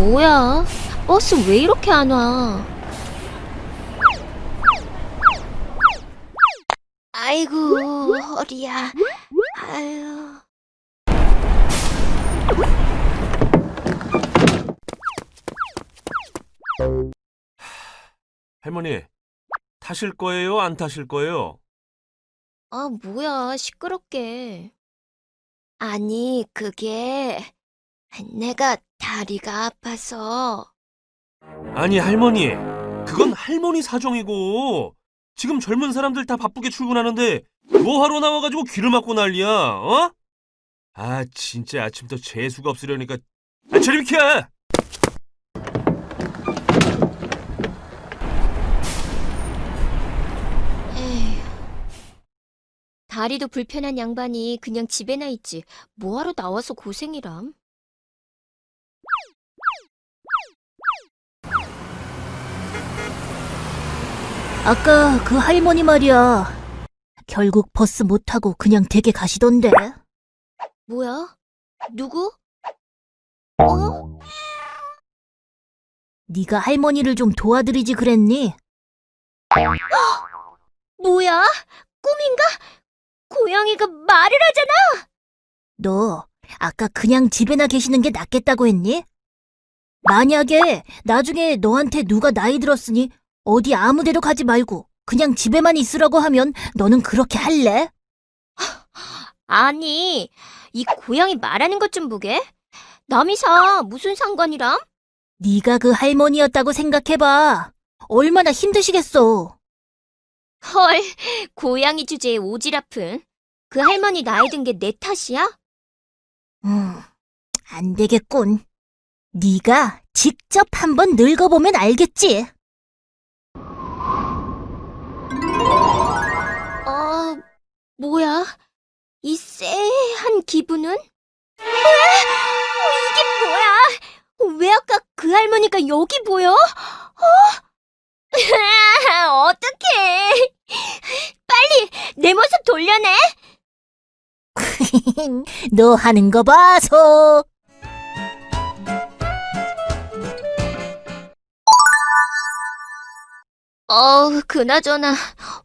뭐야? 버스 왜 이렇게 안 와? 아이고, 허리야. 아유. 할머니, 타실 거예요? 안 타실 거예요? 아, 뭐야, 시끄럽게. 아니, 그게 내가 다리가 아파서. 아니, 할머니. 그건 할머니 사정이고. 지금 젊은 사람들 다 바쁘게 출근하는데 뭐 하러 나와가지고 귀를 막고 난리야, 어? 아, 진짜 아침부터 재수가 없으려니까. 아, 저리 비켜! 에휴. 다리도 불편한 양반이 그냥 집에나 있지. 뭐하러 나와서 고생이람? 아까 그 할머니 말이야. 결국 버스 못 타고 그냥 댁에 가시던데. 뭐야? 누구? 어? 네가 할머니를 좀 도와드리지 그랬니? 뭐야? 꿈인가? 고양이가 말을 하잖아! 너 아까 그냥 집에나 계시는 게 낫겠다고 했니? 만약에 나중에 너한테 누가 나이 들었으니 어디 아무 데도 가지 말고 그냥 집에만 있으라고 하면 너는 그렇게 할래? 아니, 이 고양이 말하는 것 좀 보게. 남이사 무슨 상관이람? 네가 그 할머니였다고 생각해봐. 얼마나 힘드시겠어. 헐, 고양이 주제에 오지랖은. 그 할머니 나이 든 게 내 탓이야? 안 되겠군. 네가 직접 한번 늙어보면 알겠지. 뭐야? 이 쎄한 기분은? 이게 뭐야? 왜 아까 그 할머니가 여기 보여? 어떡해. 빨리 내 모습 돌려내. 너 하는 거 봐서. 그나저나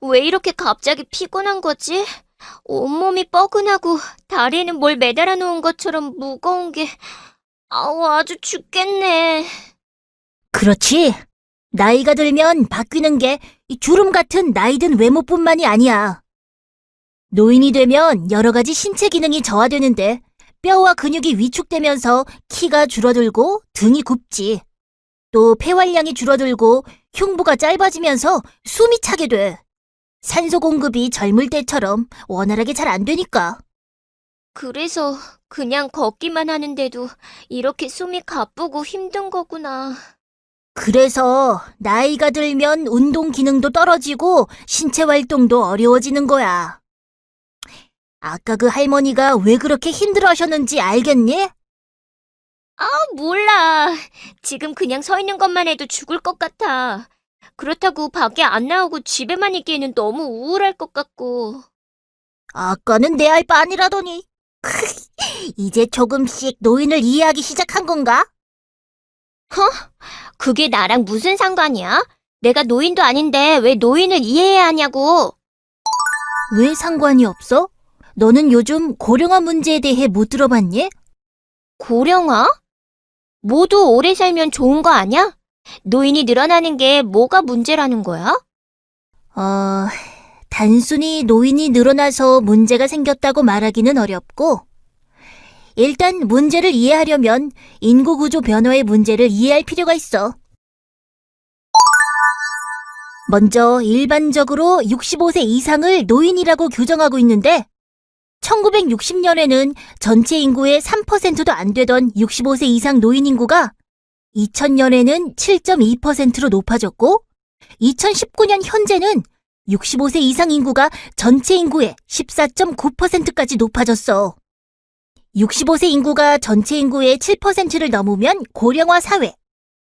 왜 이렇게 갑자기 피곤한 거지? 온몸이 뻐근하고 다리에는 뭘 매달아 놓은 것처럼 무거운 게 아주 죽겠네. 그렇지. 나이가 들면 바뀌는 게 이 주름 같은 나이든 외모뿐만이 아니야. 노인이 되면 여러 가지 신체 기능이 저하되는데 뼈와 근육이 위축되면서 키가 줄어들고 등이 굽지. 또 폐활량이 줄어들고 흉부가 짧아지면서 숨이 차게 돼. 산소 공급이 젊을 때처럼 원활하게 잘 안 되니까. 그래서 그냥 걷기만 하는데도 이렇게 숨이 가쁘고 힘든 거구나. 그래서 나이가 들면 운동 기능도 떨어지고 신체 활동도 어려워지는 거야. 아까 그 할머니가 왜 그렇게 힘들어 하셨는지 알겠니? 몰라. 지금 그냥 서 있는 것만 해도 죽을 것 같아. 그렇다고 밖에 안 나오고 집에만 있기에는 너무 우울할 것 같고. 아까는 내 알 바 아니라더니. 이제 조금씩 노인을 이해하기 시작한 건가? 그게 나랑 무슨 상관이야? 내가 노인도 아닌데 왜 노인을 이해해야 하냐고. 왜 상관이 없어? 너는 요즘 고령화 문제에 대해 못 들어봤니? 고령화? 모두 오래 살면 좋은 거 아냐? 노인이 늘어나는 게 뭐가 문제라는 거야? 단순히 노인이 늘어나서 문제가 생겼다고 말하기는 어렵고, 일단 문제를 이해하려면 인구 구조 변화의 문제를 이해할 필요가 있어. 먼저 일반적으로 65세 이상을 노인이라고 규정하고 있는데 1960년에는 전체 인구의 3%도 안 되던 65세 이상 노인 인구가 2000년에는 7.2%로 높아졌고 2019년 현재는 65세 이상 인구가 전체 인구의 14.9%까지 높아졌어. 65세 인구가 전체 인구의 7%를 넘으면 고령화 사회,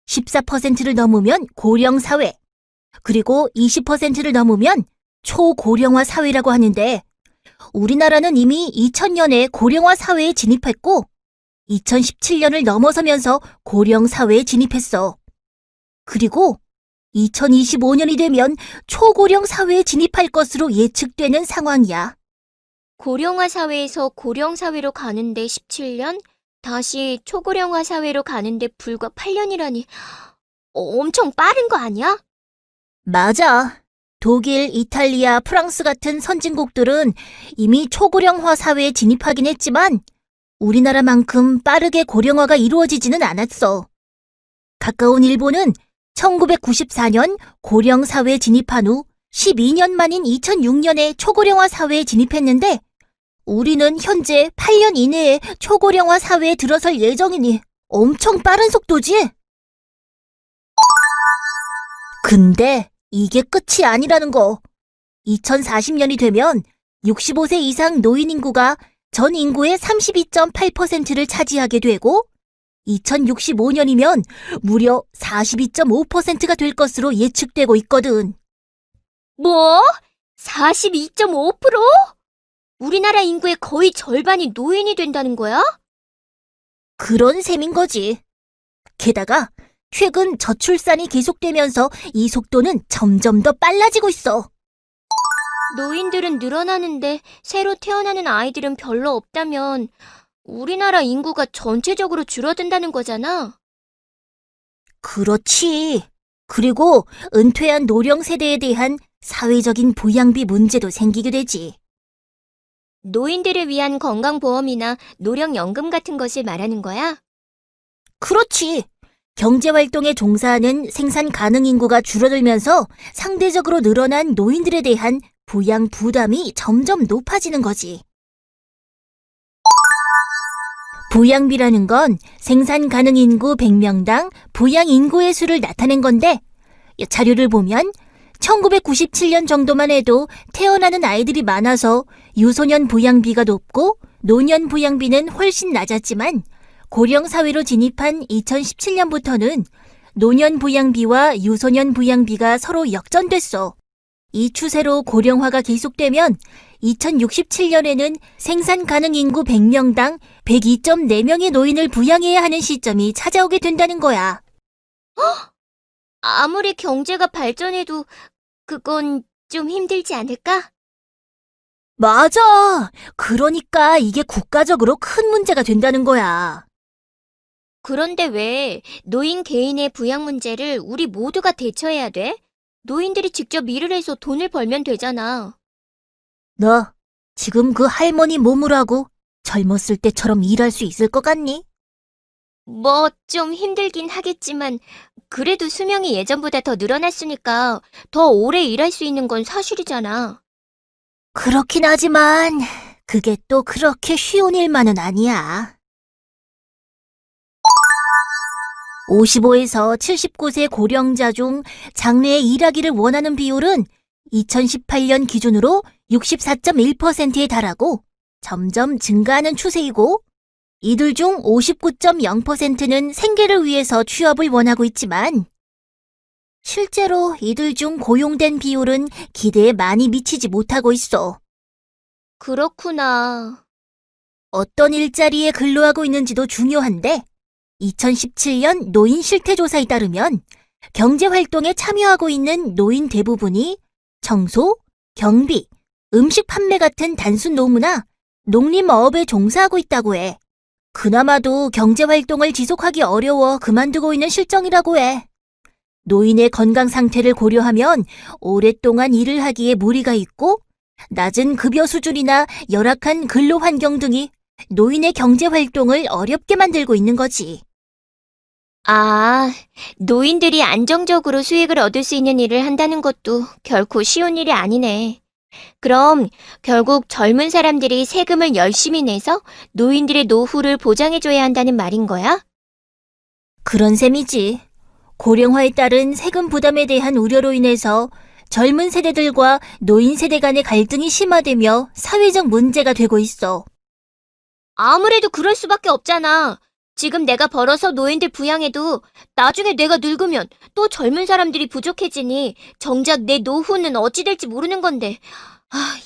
14%를 넘으면 고령 사회, 그리고 20%를 넘으면 초고령화 사회라고 하는데 우리나라는 이미 2000년에 고령화 사회에 진입했고 2017년을 넘어서면서 고령 사회에 진입했어. 그리고 2025년이 되면 초고령 사회에 진입할 것으로 예측되는 상황이야. 고령화 사회에서 고령 사회로 가는데 17년, 다시 초고령화 사회로 가는데 불과 8년이라니 엄청 빠른 거 아니야? 맞아. 독일, 이탈리아, 프랑스 같은 선진국들은 이미 초고령화 사회에 진입하긴 했지만 우리나라만큼 빠르게 고령화가 이루어지지는 않았어. 가까운 일본은 1994년 고령 사회에 진입한 후 12년 만인 2006년에 초고령화 사회에 진입했는데 우리는 현재 8년 이내에 초고령화 사회에 들어설 예정이니 엄청 빠른 속도지? 근데 이게 끝이 아니라는 거. 2040년이 되면 65세 이상 노인 인구가 전 인구의 32.8%를 차지하게 되고 2065년이면 무려 42.5%가 될 것으로 예측되고 있거든. 뭐? 42.5%? 우리나라 인구의 거의 절반이 노인이 된다는 거야? 그런 셈인 거지. 게다가 최근 저출산이 계속되면서 이 속도는 점점 더 빨라지고 있어. 노인들은 늘어나는데 새로 태어나는 아이들은 별로 없다면 우리나라 인구가 전체적으로 줄어든다는 거잖아. 그렇지. 그리고 은퇴한 노령 세대에 대한 사회적인 부양비 문제도 생기게 되지. 노인들을 위한 건강보험이나 노령연금 같은 것을 말하는 거야? 그렇지. 경제활동에 종사하는 생산 가능 인구가 줄어들면서 상대적으로 늘어난 노인들에 대한 부양 부담이 점점 높아지는 거지. 부양비라는 건 생산 가능 인구 100명당 부양 인구의 수를 나타낸 건데 자료를 보면 1997년 정도만 해도 태어나는 아이들이 많아서 유소년 부양비가 높고 노년 부양비는 훨씬 낮았지만 고령 사회로 진입한 2017년부터는 노년 부양비와 유소년 부양비가 서로 역전됐어. 이 추세로 고령화가 계속되면 2067년에는 생산 가능 인구 100명당 102.4명의 노인을 부양해야 하는 시점이 찾아오게 된다는 거야. 아무리 경제가 발전해도 그건 좀 힘들지 않을까? 맞아. 그러니까 이게 국가적으로 큰 문제가 된다는 거야. 그런데 왜 노인 개인의 부양 문제를 우리 모두가 대처해야 돼? 노인들이 직접 일을 해서 돈을 벌면 되잖아. 너 지금 그 할머니 몸을 하고 젊었을 때처럼 일할 수 있을 것 같니? 뭐 좀 힘들긴 하겠지만 그래도 수명이 예전보다 더 늘어났으니까 더 오래 일할 수 있는 건 사실이잖아. 그렇긴 하지만 그게 또 그렇게 쉬운 일만은 아니야. 55에서 79세 고령자 중 장래에 일하기를 원하는 비율은 2018년 기준으로 64.1%에 달하고 점점 증가하는 추세이고 이들 중 59.0%는 생계를 위해서 취업을 원하고 있지만 실제로 이들 중 고용된 비율은 기대에 많이 미치지 못하고 있어. 그렇구나. 어떤 일자리에 근로하고 있는지도 중요한데 2017년 노인 실태조사에 따르면 경제활동에 참여하고 있는 노인 대부분이 청소, 경비, 음식 판매 같은 단순 노무나 농림어업에 종사하고 있다고 해. 그나마도 경제활동을 지속하기 어려워 그만두고 있는 실정이라고 해. 노인의 건강 상태를 고려하면 오랫동안 일을 하기에 무리가 있고 낮은 급여 수준이나 열악한 근로 환경 등이 노인의 경제활동을 어렵게 만들고 있는 거지. 아, 노인들이 안정적으로 수익을 얻을 수 있는 일을 한다는 것도 결코 쉬운 일이 아니네. 그럼 결국 젊은 사람들이 세금을 열심히 내서 노인들의 노후를 보장해줘야 한다는 말인 거야? 그런 셈이지. 고령화에 따른 세금 부담에 대한 우려로 인해서 젊은 세대들과 노인 세대 간의 갈등이 심화되며 사회적 문제가 되고 있어. 아무래도 그럴 수밖에 없잖아. 지금 내가 벌어서 노인들 부양해도 나중에 내가 늙으면 또 젊은 사람들이 부족해지니 정작 내 노후는 어찌 될지 모르는 건데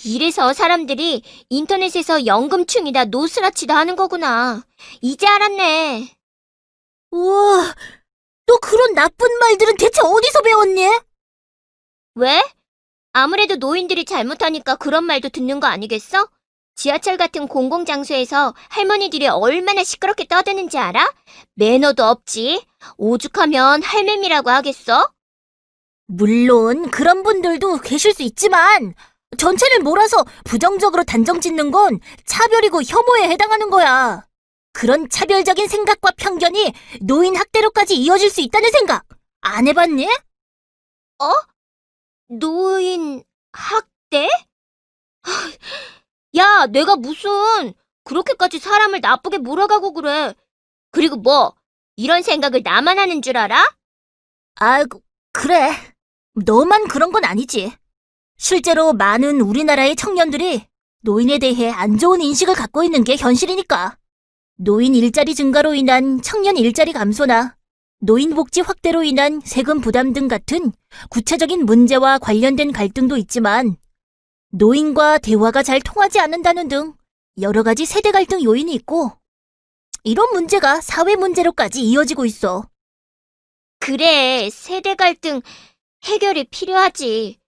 이래서 사람들이 인터넷에서 연금충이다 노스라치다 하는 거구나. 이제 알았네. 우와, 너 그런 나쁜 말들은 대체 어디서 배웠니? 왜? 아무래도 노인들이 잘못하니까 그런 말도 듣는 거 아니겠어? 지하철 같은 공공장소에서 할머니들이 얼마나 시끄럽게 떠드는지 알아? 매너도 없지. 오죽하면 할매미라고 하겠어? 물론 그런 분들도 계실 수 있지만 전체를 몰아서 부정적으로 단정 짓는 건 차별이고 혐오에 해당하는 거야. 그런 차별적인 생각과 편견이 노인 학대로까지 이어질 수 있다는 생각 안 해봤니? 노인 학대? 야, 내가 무슨 그렇게까지 사람을 나쁘게 몰아가고 그래. 그리고 뭐 이런 생각을 나만 하는 줄 알아? 아이고, 그래. 너만 그런 건 아니지. 실제로 많은 우리나라의 청년들이 노인에 대해 안 좋은 인식을 갖고 있는 게 현실이니까. 노인 일자리 증가로 인한 청년 일자리 감소나 노인 복지 확대로 인한 세금 부담 등 같은 구체적인 문제와 관련된 갈등도 있지만 노인과 대화가 잘 통하지 않는다는 등 여러 가지 세대 갈등 요인이 있고 이런 문제가 사회 문제로까지 이어지고 있어. 그래, 세대 갈등 해결이 필요하지.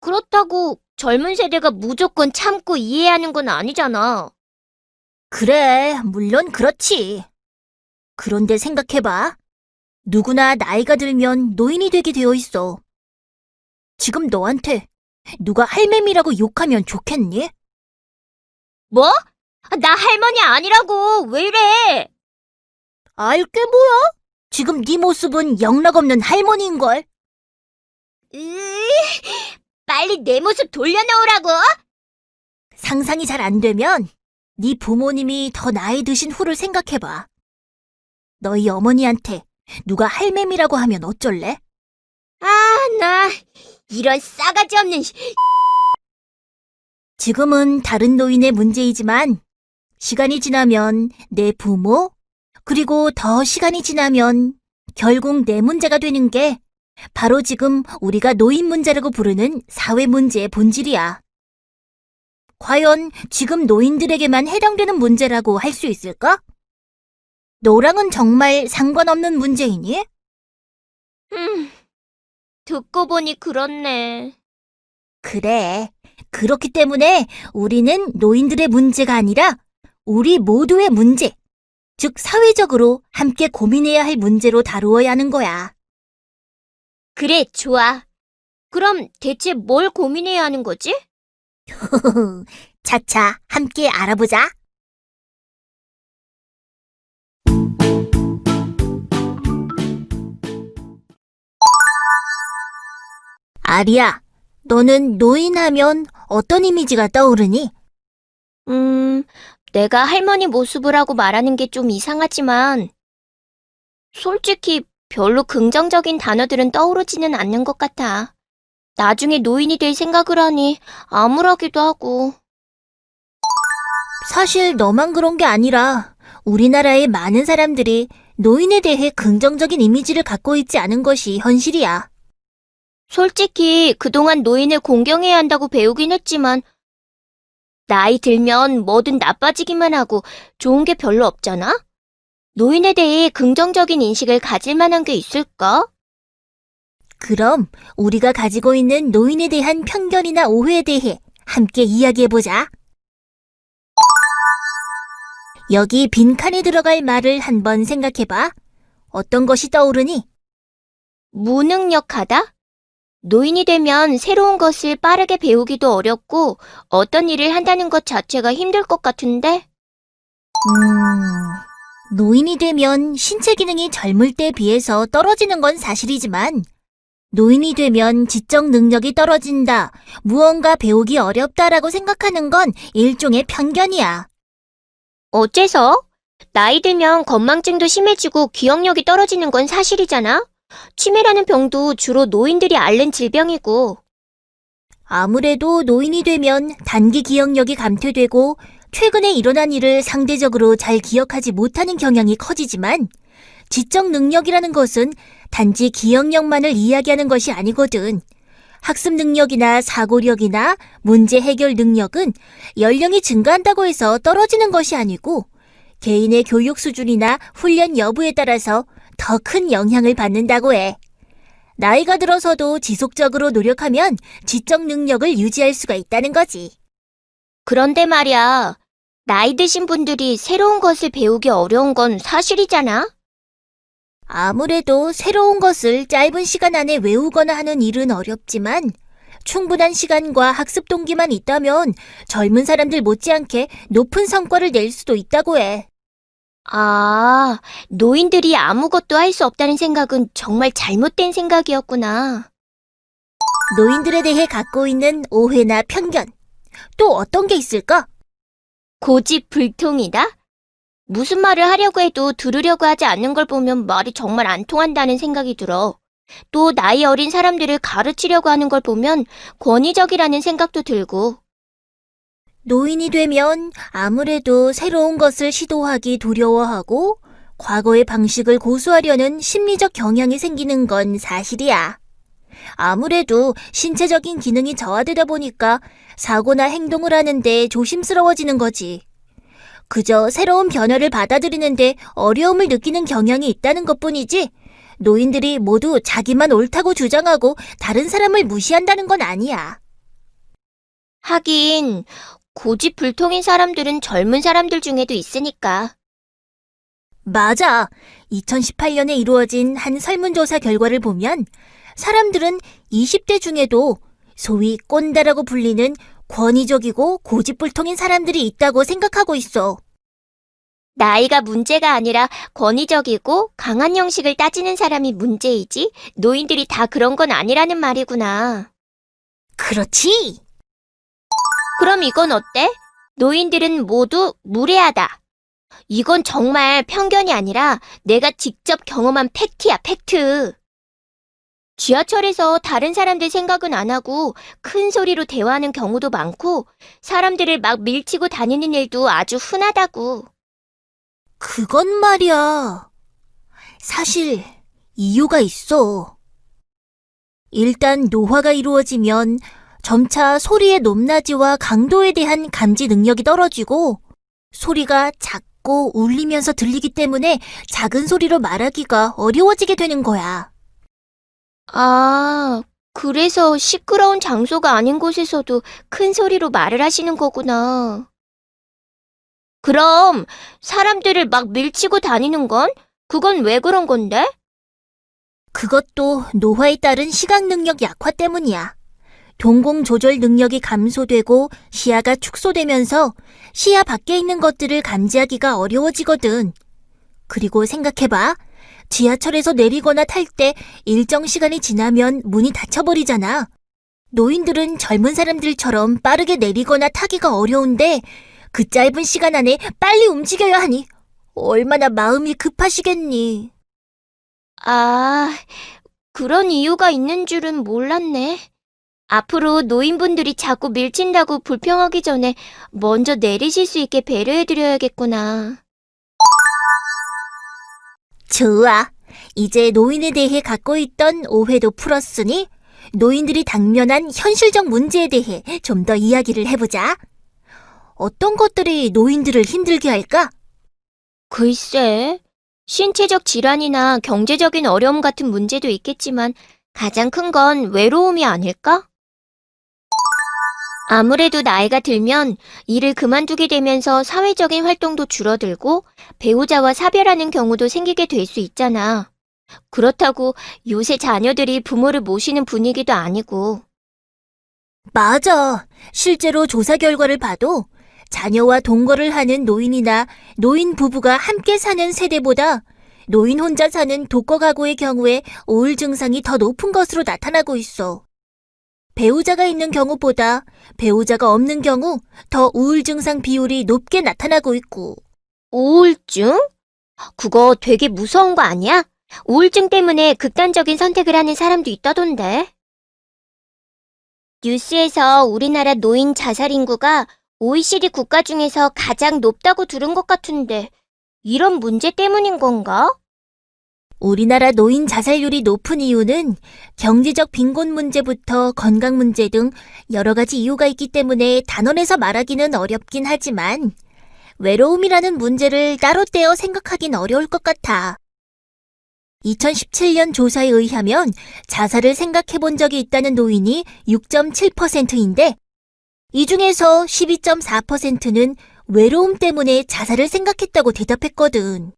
그렇다고 젊은 세대가 무조건 참고 이해하는 건 아니잖아. 그래, 물론 그렇지. 그런데 생각해봐. 누구나 나이가 들면 노인이 되게 되어 있어. 지금 너한테 누가 할매미라고 욕하면 좋겠니? 뭐? 나 할머니 아니라고. 왜 이래? 알게 뭐야? 지금 네 모습은 영락없는 할머니인걸. 빨리 내 모습 돌려놓으라고. 상상이 잘 안 되면 네 부모님이 더 나이 드신 후를 생각해봐. 너희 어머니한테 누가 할매미라고 하면 어쩔래? 나 이런 싸가지 없는 지금은 다른 노인의 문제이지만 시간이 지나면 내 부모, 그리고 더 시간이 지나면 결국 내 문제가 되는 게 바로 지금 우리가 노인 문제라고 부르는 사회 문제의 본질이야. 과연 지금 노인들에게만 해당되는 문제라고 할 수 있을까? 너랑은 정말 상관없는 문제이니? 듣고 보니 그렇네. 그래. 그렇기 때문에 우리는 노인들의 문제가 아니라 우리 모두의 문제, 즉 사회적으로 함께 고민해야 할 문제로 다루어야 하는 거야. 그래, 좋아. 그럼 대체 뭘 고민해야 하는 거지? 차차 함께 알아보자. 아리야, 너는 노인하면 어떤 이미지가 떠오르니? 내가 할머니 모습을 하고 말하는 게 좀 이상하지만, 솔직히 별로 긍정적인 단어들은 떠오르지는 않는 것 같아. 나중에 노인이 될 생각을 하니 암울하기도 하고. 사실 너만 그런 게 아니라 우리나라의 많은 사람들이 노인에 대해 긍정적인 이미지를 갖고 있지 않은 것이 현실이야. 솔직히 그동안 노인을 공경해야 한다고 배우긴 했지만, 나이 들면 뭐든 나빠지기만 하고 좋은 게 별로 없잖아? 노인에 대해 긍정적인 인식을 가질 만한 게 있을까? 그럼 우리가 가지고 있는 노인에 대한 편견이나 오해에 대해 함께 이야기해보자. 여기 빈칸에 들어갈 말을 한번 생각해봐. 어떤 것이 떠오르니? 무능력하다? 노인이 되면 새로운 것을 빠르게 배우기도 어렵고 어떤 일을 한다는 것 자체가 힘들 것 같은데? 노인이 되면 신체 기능이 젊을 때에 비해서 떨어지는 건 사실이지만 노인이 되면 지적 능력이 떨어진다, 무언가 배우기 어렵다라고 생각하는 건 일종의 편견이야. 어째서? 나이 들면 건망증도 심해지고 기억력이 떨어지는 건 사실이잖아? 치매라는 병도 주로 노인들이 앓는 질병이고. 아무래도 노인이 되면 단기 기억력이 감퇴되고 최근에 일어난 일을 상대적으로 잘 기억하지 못하는 경향이 커지지만 지적 능력이라는 것은 단지 기억력만을 이야기하는 것이 아니거든. 학습 능력이나 사고력이나 문제 해결 능력은 연령이 증가한다고 해서 떨어지는 것이 아니고 개인의 교육 수준이나 훈련 여부에 따라서 더 큰 영향을 받는다고 해. 나이가 들어서도 지속적으로 노력하면 지적 능력을 유지할 수가 있다는 거지. 그런데 말이야, 나이 드신 분들이 새로운 것을 배우기 어려운 건 사실이잖아? 아무래도 새로운 것을 짧은 시간 안에 외우거나 하는 일은 어렵지만 충분한 시간과 학습 동기만 있다면 젊은 사람들 못지않게 높은 성과를 낼 수도 있다고 해. 아, 노인들이 아무것도 할 수 없다는 생각은 정말 잘못된 생각이었구나. 노인들에 대해 갖고 있는 오해나 편견. 또 어떤 게 있을까? 고집불통이다? 무슨 말을 하려고 해도 들으려고 하지 않는 걸 보면 말이 정말 안 통한다는 생각이 들어. 또 나이 어린 사람들을 가르치려고 하는 걸 보면 권위적이라는 생각도 들고. 노인이 되면 아무래도 새로운 것을 시도하기 두려워하고 과거의 방식을 고수하려는 심리적 경향이 생기는 건 사실이야. 아무래도 신체적인 기능이 저하되다 보니까 사고나 행동을 하는데 조심스러워지는 거지. 그저 새로운 변화를 받아들이는데 어려움을 느끼는 경향이 있다는 것뿐이지 노인들이 모두 자기만 옳다고 주장하고 다른 사람을 무시한다는 건 아니야. 하긴 고집불통인 사람들은 젊은 사람들 중에도 있으니까. 맞아. 2018년에 이루어진 한 설문조사 결과를 보면 사람들은 20대 중에도 소위 꼰대라고 불리는 권위적이고 고집불통인 사람들이 있다고 생각하고 있어. 나이가 문제가 아니라 권위적이고 강한 형식을 따지는 사람이 문제이지 노인들이 다 그런 건 아니라는 말이구나. 그렇지? 그럼 이건 어때? 노인들은 모두 무례하다. 이건 정말 편견이 아니라 내가 직접 경험한 팩트야, 팩트. 지하철에서 다른 사람들 생각은 안 하고 큰 소리로 대화하는 경우도 많고 사람들을 막 밀치고 다니는 일도 아주 흔하다고. 그건 말이야. 사실 이유가 있어. 일단 노화가 이루어지면 점차 소리의 높낮이와 강도에 대한 감지 능력이 떨어지고 소리가 작고 울리면서 들리기 때문에 작은 소리로 말하기가 어려워지게 되는 거야. 아, 그래서 시끄러운 장소가 아닌 곳에서도 큰 소리로 말을 하시는 거구나. 그럼 사람들을 막 밀치고 다니는 건? 그건 왜 그런 건데? 그것도 노화에 따른 시각 능력 약화 때문이야. 동공 조절 능력이 감소되고 시야가 축소되면서 시야 밖에 있는 것들을 감지하기가 어려워지거든. 그리고 생각해봐. 지하철에서 내리거나 탈 때 일정 시간이 지나면 문이 닫혀버리잖아. 노인들은 젊은 사람들처럼 빠르게 내리거나 타기가 어려운데 그 짧은 시간 안에 빨리 움직여야 하니 얼마나 마음이 급하시겠니. 아, 그런 이유가 있는 줄은 몰랐네. 앞으로 노인분들이 자꾸 밀친다고 불평하기 전에 먼저 내리실 수 있게 배려해드려야겠구나. 좋아. 이제 노인에 대해 갖고 있던 오해도 풀었으니 노인들이 당면한 현실적 문제에 대해 좀 더 이야기를 해보자. 어떤 것들이 노인들을 힘들게 할까? 글쎄, 신체적 질환이나 경제적인 어려움 같은 문제도 있겠지만 가장 큰 건 외로움이 아닐까? 아무래도 나이가 들면 일을 그만두게 되면서 사회적인 활동도 줄어들고 배우자와 사별하는 경우도 생기게 될 수 있잖아. 그렇다고 요새 자녀들이 부모를 모시는 분위기도 아니고. 맞아. 실제로 조사 결과를 봐도 자녀와 동거를 하는 노인이나 노인 부부가 함께 사는 세대보다 노인 혼자 사는 독거 가구의 경우에 우울 증상이 더 높은 것으로 나타나고 있어. 배우자가 있는 경우보다 배우자가 없는 경우 더 우울 증상 비율이 높게 나타나고 있고. 우울증? 그거 되게 무서운 거 아니야? 우울증 때문에 극단적인 선택을 하는 사람도 있다던데. 뉴스에서 우리나라 노인 자살 인구가 OECD 국가 중에서 가장 높다고 들은 것 같은데, 이런 문제 때문인 건가? 우리나라 노인 자살률이 높은 이유는 경제적 빈곤 문제부터 건강 문제 등 여러 가지 이유가 있기 때문에 단언해서 말하기는 어렵긴 하지만 외로움이라는 문제를 따로 떼어 생각하긴 어려울 것 같아. 2017년 조사에 의하면 자살을 생각해 본 적이 있다는 노인이 6.7%인데 이 중에서 12.4%는 외로움 때문에 자살을 생각했다고 대답했거든.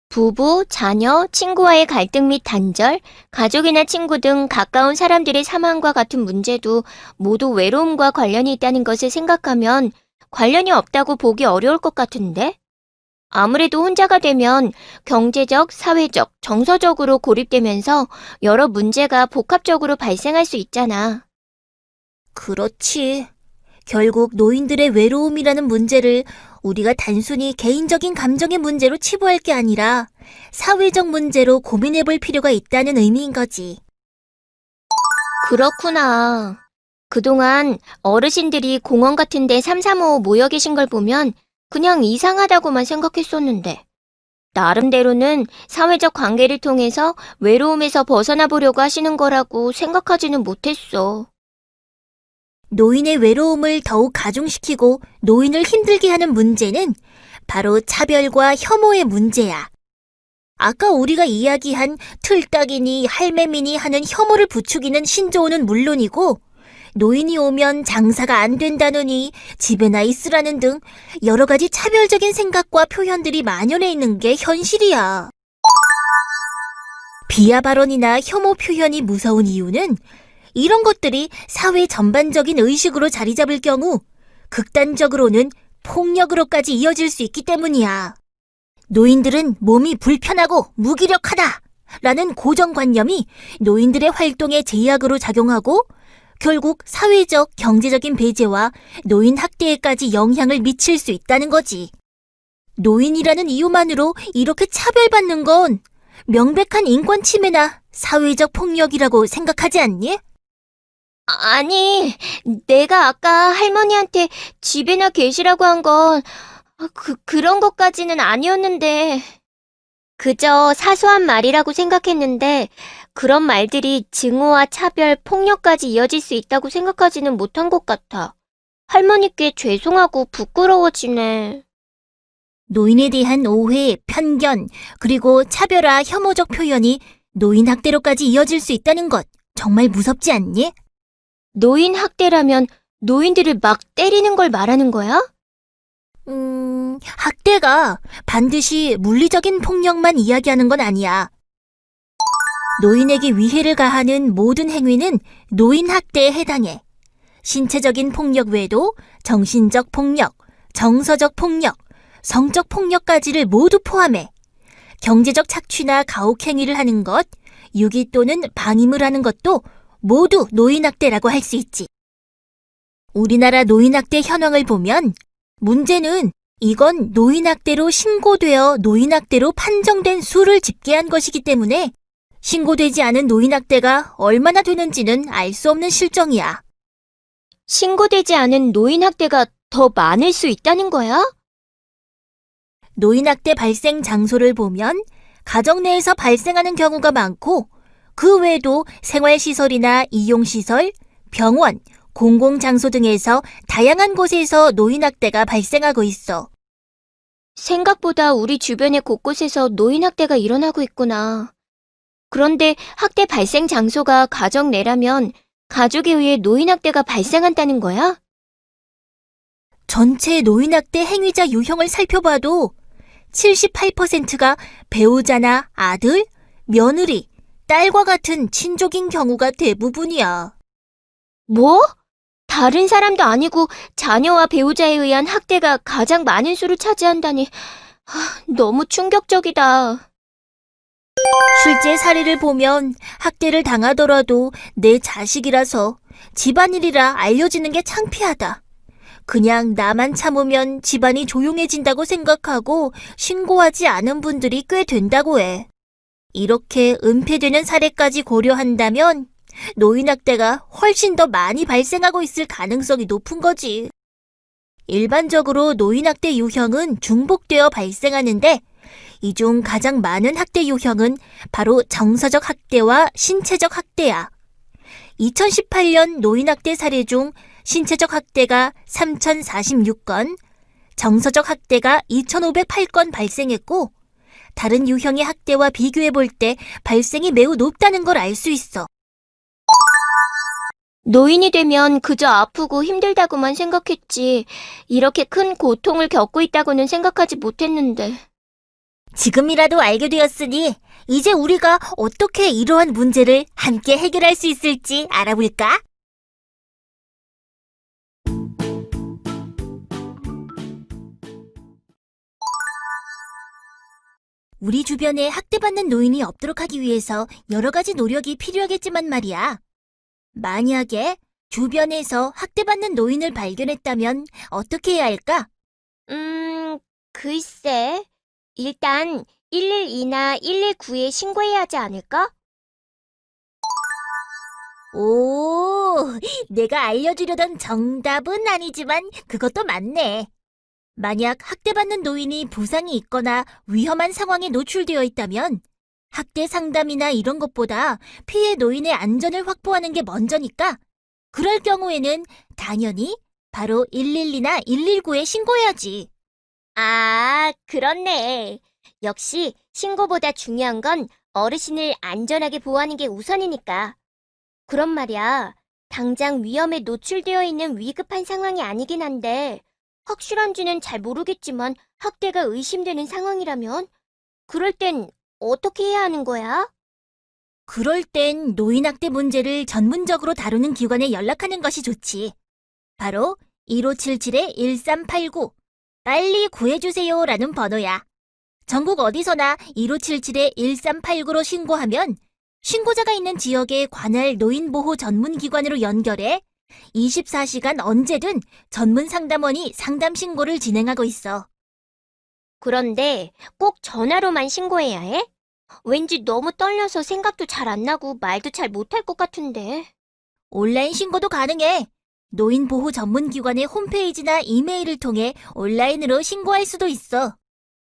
부부, 자녀, 친구와의 갈등 및 단절, 가족이나 친구 등 가까운 사람들의 사망과 같은 문제도 모두 외로움과 관련이 있다는 것을 생각하면 관련이 없다고 보기 어려울 것 같은데? 아무래도 혼자가 되면 경제적, 사회적, 정서적으로 고립되면서 여러 문제가 복합적으로 발생할 수 있잖아. 그렇지. 결국 노인들의 외로움이라는 문제를 우리가 단순히 개인적인 감정의 문제로 치부할 게 아니라 사회적 문제로 고민해 볼 필요가 있다는 의미인 거지. 그렇구나. 그동안 어르신들이 공원 같은 데 삼삼오오 모여 계신 걸 보면 그냥 이상하다고만 생각했었는데, 나름대로는 사회적 관계를 통해서 외로움에서 벗어나 보려고 하시는 거라고 생각하지는 못했어. 노인의 외로움을 더욱 가중시키고 노인을 힘들게 하는 문제는 바로 차별과 혐오의 문제야. 아까 우리가 이야기한 틀딱이니 할매미니 하는 혐오를 부추기는 신조어는 물론이고 노인이 오면 장사가 안 된다느니 집에나 있으라는 등 여러 가지 차별적인 생각과 표현들이 만연해 있는 게 현실이야. 비하 발언이나 혐오 표현이 무서운 이유는 이런 것들이 사회 전반적인 의식으로 자리 잡을 경우 극단적으로는 폭력으로까지 이어질 수 있기 때문이야. 노인들은 몸이 불편하고 무기력하다 라는 고정관념이 노인들의 활동에 제약으로 작용하고 결국 사회적, 경제적인 배제와 노인 학대에까지 영향을 미칠 수 있다는 거지. 노인이라는 이유만으로 이렇게 차별받는 건 명백한 인권 침해나 사회적 폭력이라고 생각하지 않니? 아니, 내가 아까 할머니한테 집에나 계시라고 한 건 그런 것까지는 아니었는데, 그저 사소한 말이라고 생각했는데 그런 말들이 증오와 차별, 폭력까지 이어질 수 있다고 생각하지는 못한 것 같아. 할머니께 죄송하고 부끄러워지네. 노인에 대한 오해, 편견, 그리고 차별화, 혐오적 표현이 노인 학대로까지 이어질 수 있다는 것 정말 무섭지 않니? 노인 학대라면 노인들을 막 때리는 걸 말하는 거야? 학대가 반드시 물리적인 폭력만 이야기하는 건 아니야. 노인에게 위해를 가하는 모든 행위는 노인 학대에 해당해. 신체적인 폭력 외에도 정신적 폭력, 정서적 폭력, 성적 폭력까지를 모두 포함해. 경제적 착취나 가혹행위를 하는 것, 유기 또는 방임을 하는 것도 모두 노인학대라고 할 수 있지. 우리나라 노인학대 현황을 보면 문제는 이건 노인학대로 신고되어 노인학대로 판정된 수를 집계한 것이기 때문에 신고되지 않은 노인학대가 얼마나 되는지는 알 수 없는 실정이야. 신고되지 않은 노인 학대가 더 많을 수 있다는 거야? 노인학대 발생 장소를 보면 가정 내에서 발생하는 경우가 많고 그 외에도 생활시설이나 이용시설, 병원, 공공장소 등에서 다양한 곳에서 노인학대가 발생하고 있어. 생각보다 우리 주변의 곳곳에서 노인 학대가 일어나고 있구나. 그런데 학대 발생 장소가 가정 내라면 가족에 의해 노인 학대가 발생한다는 거야? 전체 노인학대 행위자 유형을 살펴봐도 78%가 배우자나 아들, 며느리, 딸과 같은 친족인 경우가 대부분이야. 뭐? 다른 사람도 아니고 자녀와 배우자에 의한 학대가 가장 많은 수를 차지한다니 너무 충격적이다. 실제 사례를 보면 학대를 당하더라도 내 자식이라서 집안일이라 알려지는 게 창피하다. 그냥 나만 참으면 집안이 조용해진다고 생각하고 신고하지 않은 분들이 꽤 된다고 해. 이렇게 은폐되는 사례까지 고려한다면 노인학대가 훨씬 더 많이 발생하고 있을 가능성이 높은 거지. 일반적으로 노인학대 유형은 중복되어 발생하는데 이 중 가장 많은 학대 유형은 바로 정서적 학대와 신체적 학대야. 2018년 노인학대 사례 중 신체적 학대가 3,046건, 정서적 학대가 2,508건 발생했고, 다른 유형의 학대와 비교해 볼 때 발생이 매우 높다는 걸 알 수 있어. 노인이 되면 그저 아프고 힘들다고만 생각했지, 이렇게 큰 고통을 겪고 있다고는 생각하지 못했는데. 지금이라도 알게 되었으니 이제 우리가 어떻게 이러한 문제를 함께 해결할 수 있을지 알아볼까? 우리 주변에 학대받는 노인이 없도록 하기 위해서 여러 가지 노력이 필요하겠지만 말이야. 만약에 주변에서 학대받는 노인을 발견했다면 어떻게 해야 할까? 글쎄. 일단 112나 119에 신고해야 하지 않을까? 오, 내가 알려주려던 정답은 아니지만 그것도 맞네. 만약 학대받는 노인이 부상이 있거나 위험한 상황에 노출되어 있다면 학대 상담이나 이런 것보다 피해 노인의 안전을 확보하는 게 먼저니까 그럴 경우에는 당연히 바로 112나 119에 신고해야지. 아, 그렇네. 역시 신고보다 중요한 건 어르신을 안전하게 보호하는 게 우선이니까. 그런 말이야. 당장 위험에 노출되어 있는 위급한 상황이 아니긴 한데 확실한지는 잘 모르겠지만 학대가 의심되는 상황이라면 그럴 땐 어떻게 해야 하는 거야? 그럴 땐 노인학대 문제를 전문적으로 다루는 기관에 연락하는 것이 좋지. 바로 1577-1389 빨리 구해주세요라는 번호야. 전국 어디서나 1577-1389로 신고하면 신고자가 있는 지역의 관할 노인보호 전문기관으로 연결해 24시간 언제든 전문 상담원이 상담 신고를 진행하고 있어. 그런데 꼭 전화로만 신고해야 해? 왠지 너무 떨려서 생각도 잘 안 나고 말도 잘 못할 것 같은데. 온라인 신고도 가능해. 노인보호 전문기관의 홈페이지나 이메일을 통해 온라인으로 신고할 수도 있어.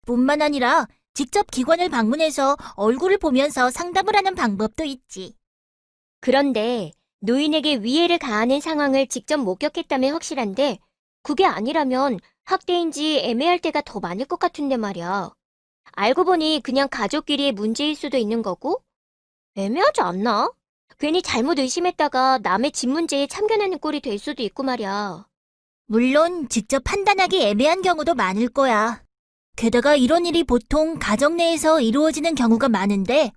뿐만 아니라 직접 기관을 방문해서 얼굴을 보면서 상담을 하는 방법도 있지. 그런데 노인에게 위해를 가하는 상황을 직접 목격했다면 확실한데 그게 아니라면 학대인지 애매할 때가 더 많을 것 같은데 말이야. 알고 보니 그냥 가족끼리의 문제일 수도 있는 거고 애매하지 않나? 괜히 잘못 의심했다가 남의 집 문제에 참견하는 꼴이 될 수도 있고 말이야. 물론 직접 판단하기 애매한 경우도 많을 거야. 게다가 이런 일이 보통 가정 내에서 이루어지는 경우가 많은데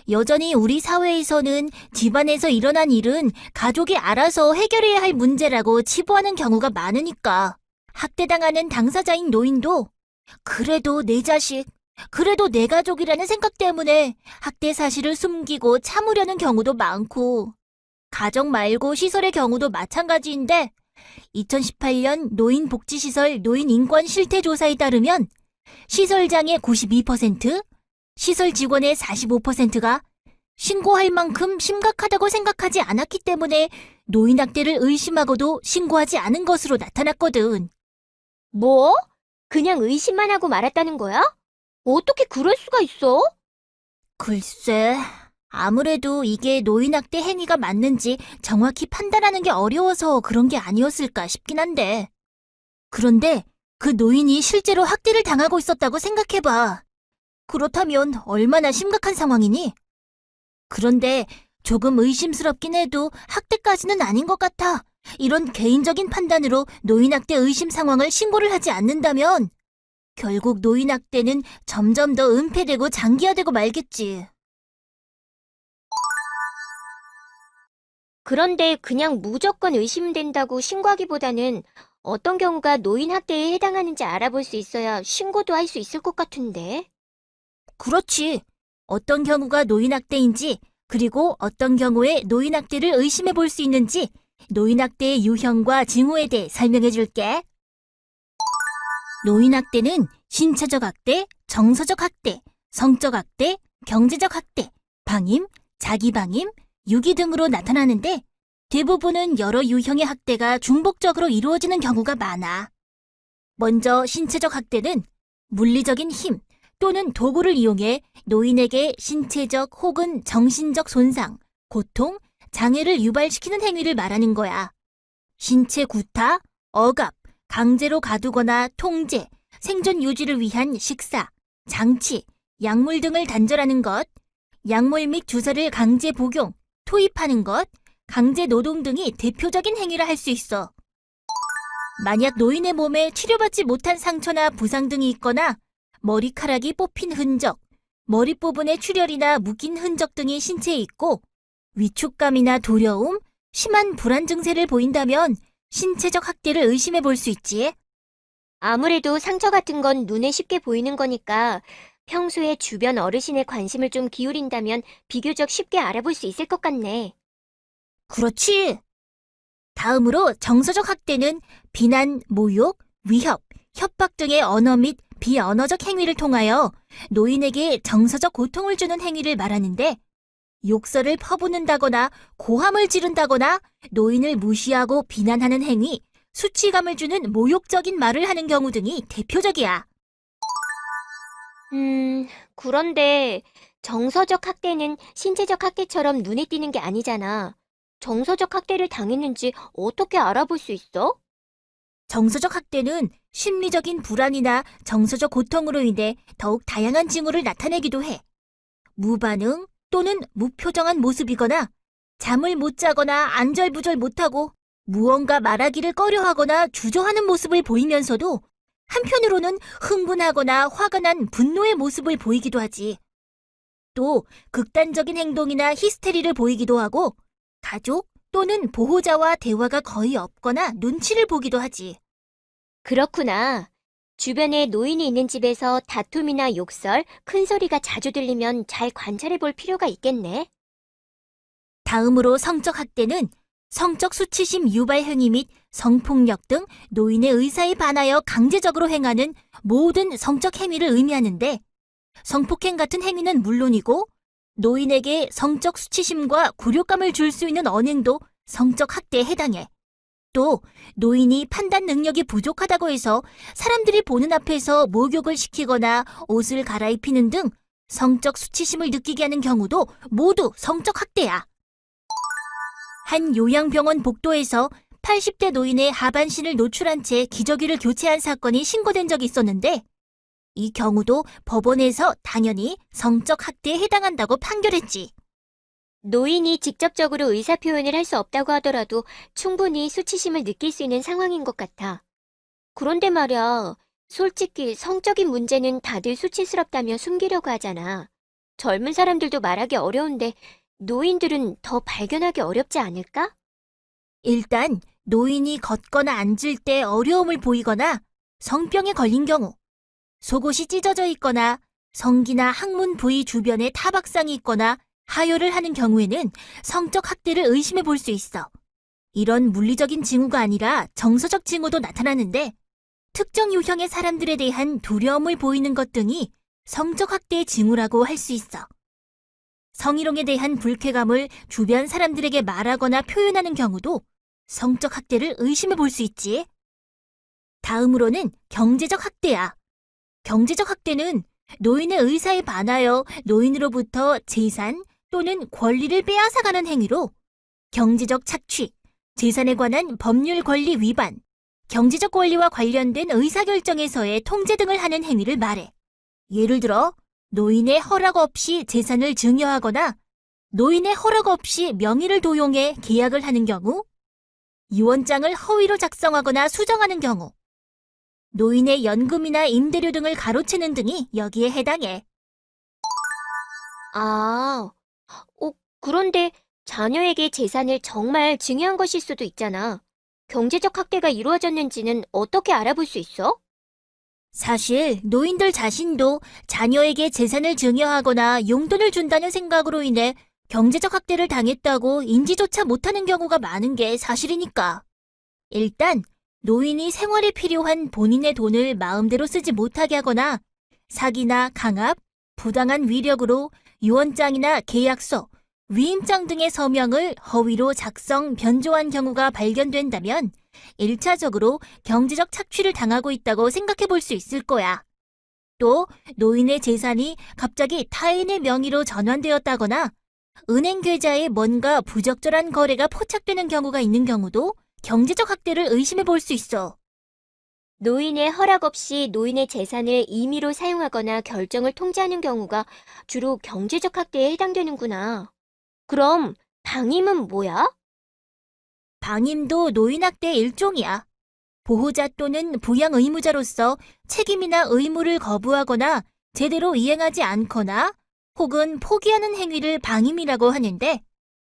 여전히 우리 사회에서는 집안에서 일어난 일은 가족이 알아서 해결해야 할 문제라고 치부하는 경우가 많으니까 학대당하는 당사자인 노인도 그래도 내 자식, 그래도 내 가족이라는 생각 때문에 학대 사실을 숨기고 참으려는 경우도 많고 가정 말고 시설의 경우도 마찬가지인데 2018년 노인복지시설 노인인권실태조사에 따르면 시설장의 92%, 시설 직원의 45%가 신고할 만큼 심각하다고 생각하지 않았기 때문에 노인학대를 의심하고도 신고하지 않은 것으로 나타났거든. 뭐? 그냥 의심만 하고 말았다는 거야? 어떻게 그럴 수가 있어? 글쎄, 아무래도 이게 노인학대 행위가 맞는지 정확히 판단하는 게 어려워서 그런 게 아니었을까 싶긴 한데. 그런데 그 노인이 실제로 학대를 당하고 있었다고 생각해봐. 그렇다면 얼마나 심각한 상황이니? 그런데 조금 의심스럽긴 해도 학대까지는 아닌 것 같아. 이런 개인적인 판단으로 노인학대 의심 상황을 신고를 하지 않는다면 결국 노인학대는 점점 더 은폐되고 장기화되고 말겠지. 그런데 그냥 무조건 의심된다고 신고하기보다는 어떤 경우가 노인 학대에 해당하는지 알아볼 수 있어야 신고도 할 수 있을 것 같은데. 그렇지. 어떤 경우가 노인학대인지, 그리고 어떤 경우에 노인학대를 의심해 볼 수 있는지 노인학대의 유형과 징후에 대해 설명해 줄게. 노인학대는 신체적 학대, 정서적 학대, 성적 학대, 경제적 학대, 방임, 자기방임, 유기 등으로 나타나는데 대부분은 여러 유형의 학대가 중복적으로 이루어지는 경우가 많아. 먼저 신체적 학대는 물리적인 힘 또는 도구를 이용해 노인에게 신체적 혹은 정신적 손상, 고통, 장애를 유발시키는 행위를 말하는 거야. 신체 구타, 억압, 강제로 가두거나 통제, 생존 유지를 위한 식사, 장치, 약물 등을 단절하는 것, 약물 및 주사를 강제 복용, 투입하는 것, 강제 노동 등이 대표적인 행위라 할 수 있어. 만약 노인의 몸에 치료받지 못한 상처나 부상 등이 있거나 머리카락이 뽑힌 흔적, 머리 부분에 출혈이나 묶인 흔적 등이 신체에 있고 위축감이나 두려움, 심한 불안 증세를 보인다면 신체적 학대를 의심해 볼 수 있지. 아무래도 상처 같은 건 눈에 쉽게 보이는 거니까 평소에 주변 어르신의 관심을 좀 기울인다면 비교적 쉽게 알아볼 수 있을 것 같네. 그렇지. 다음으로 정서적 학대는 비난, 모욕, 위협, 협박 등의 언어 및 비언어적 행위를 통하여 노인에게 정서적 고통을 주는 행위를 말하는데 욕설을 퍼붓는다거나 고함을 지른다거나 노인을 무시하고 비난하는 행위, 수치감을 주는 모욕적인 말을 하는 경우 등이 대표적이야. 그런데 정서적 학대는 신체적 학대처럼 눈에 띄는 게 아니잖아. 정서적 학대를 당했는지 어떻게 알아볼 수 있어? 정서적 학대는 심리적인 불안이나 정서적 고통으로 인해 더욱 다양한 징후를 나타내기도 해. 무반응 또는 무표정한 모습이거나 잠을 못 자거나 안절부절 못하고 무언가 말하기를 꺼려하거나 주저하는 모습을 보이면서도 한편으로는 흥분하거나 화가 난 분노의 모습을 보이기도 하지. 또 극단적인 행동이나 히스테리를 보이기도 하고 가족 또는 보호자와 대화가 거의 없거나 눈치를 보기도 하지. 그렇구나. 주변에 노인이 있는 집에서 다툼이나 욕설, 큰 소리가 자주 들리면 잘 관찰해 볼 필요가 있겠네. 다음으로 성적 학대는 성적 수치심 유발 행위 및 성폭력 등 노인의 의사에 반하여 강제적으로 행하는 모든 성적 행위를 의미하는데 성폭행 같은 행위는 물론이고 노인에게 성적 수치심과 굴욕감을 줄 수 있는 언행도 성적 학대에 해당해. 또 노인이 판단 능력이 부족하다고 해서 사람들이 보는 앞에서 목욕을 시키거나 옷을 갈아입히는 등 성적 수치심을 느끼게 하는 경우도 모두 성적 학대야. 한 요양병원 복도에서 80대 노인의 하반신을 노출한 채 기저귀를 교체한 사건이 신고된 적이 있었는데 이 경우도 법원에서 당연히 성적 학대에 해당한다고 판결했지. 노인이 직접적으로 의사표현을 할 수 없다고 하더라도 충분히 수치심을 느낄 수 있는 상황인 것 같아. 그런데 말이야, 솔직히 성적인 문제는 다들 수치스럽다며 숨기려고 하잖아. 젊은 사람들도 말하기 어려운데 노인들은 더 발견하기 어렵지 않을까? 일단 노인이 걷거나 앉을 때 어려움을 보이거나 성병에 걸린 경우, 속옷이 찢어져 있거나 성기나 항문 부위 주변에 타박상이 있거나 하혈을 하는 경우에는 성적 학대를 의심해 볼 수 있어. 이런 물리적인 징후가 아니라 정서적 징후도 나타나는데 특정 유형의 사람들에 대한 두려움을 보이는 것 등이 성적 학대의 징후라고 할 수 있어. 성희롱에 대한 불쾌감을 주변 사람들에게 말하거나 표현하는 경우도 성적 학대를 의심해 볼 수 있지. 다음으로는 경제적 학대야. 경제적 학대는 노인의 의사에 반하여 노인으로부터 재산 또는 권리를 빼앗아가는 행위로 경제적 착취, 재산에 관한 법률 권리 위반, 경제적 권리와 관련된 의사결정에서의 통제 등을 하는 행위를 말해. 예를 들어 노인의 허락 없이 재산을 증여하거나 노인의 허락 없이 명의를 도용해 계약을 하는 경우, 유언장을 허위로 작성하거나 수정하는 경우, 노인의 연금이나 임대료 등을 가로채는 등이 여기에 해당해. 그런데 자녀에게 재산을 정말 증여한 것일 수도 있잖아. 경제적 학대가 이루어졌는지는 어떻게 알아볼 수 있어? 사실 노인들 자신도 자녀에게 재산을 증여하거나 용돈을 준다는 생각으로 인해 경제적 학대를 당했다고 인지조차 못하는 경우가 많은 게 사실이니까. 일단 노인이 생활에 필요한 본인의 돈을 마음대로 쓰지 못하게 하거나 사기나 강압, 부당한 위력으로 유언장이나 계약서, 위임장 등의 서명을 허위로 작성, 변조한 경우가 발견된다면 1차적으로 경제적 착취를 당하고 있다고 생각해 볼 수 있을 거야. 또 노인의 재산이 갑자기 타인의 명의로 전환되었다거나 은행 계좌에 뭔가 부적절한 거래가 포착되는 경우가 있는 경우도 경제적 학대를 의심해 볼 수 있어. 노인의 허락 없이 노인의 재산을 임의로 사용하거나 결정을 통제하는 경우가 주로 경제적 학대에 해당되는구나. 그럼 방임은 뭐야? 방임도 노인학대의 일종이야. 보호자 또는 부양 의무자로서 책임이나 의무를 거부하거나 제대로 이행하지 않거나 혹은 포기하는 행위를 방임이라고 하는데,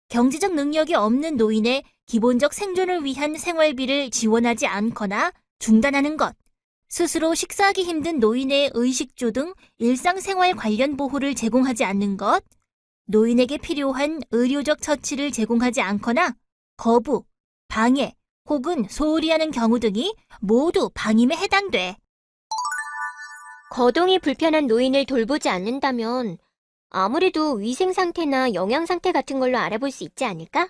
경제적 능력이 없는 노인의 기본적 생존을 위한 생활비를 지원하지 않거나 중단하는 것, 스스로 식사하기 힘든 노인의 의식주 등 일상생활 관련 보호를 제공하지 않는 것, 노인에게 필요한 의료적 처치를 제공하지 않거나 거부, 방해 혹은 소홀히 하는 경우 등이 모두 방임에 해당돼. 거동이 불편한 노인을 돌보지 않는다면 아무래도 위생 상태나 영양 상태 같은 걸로 알아볼 수 있지 않을까?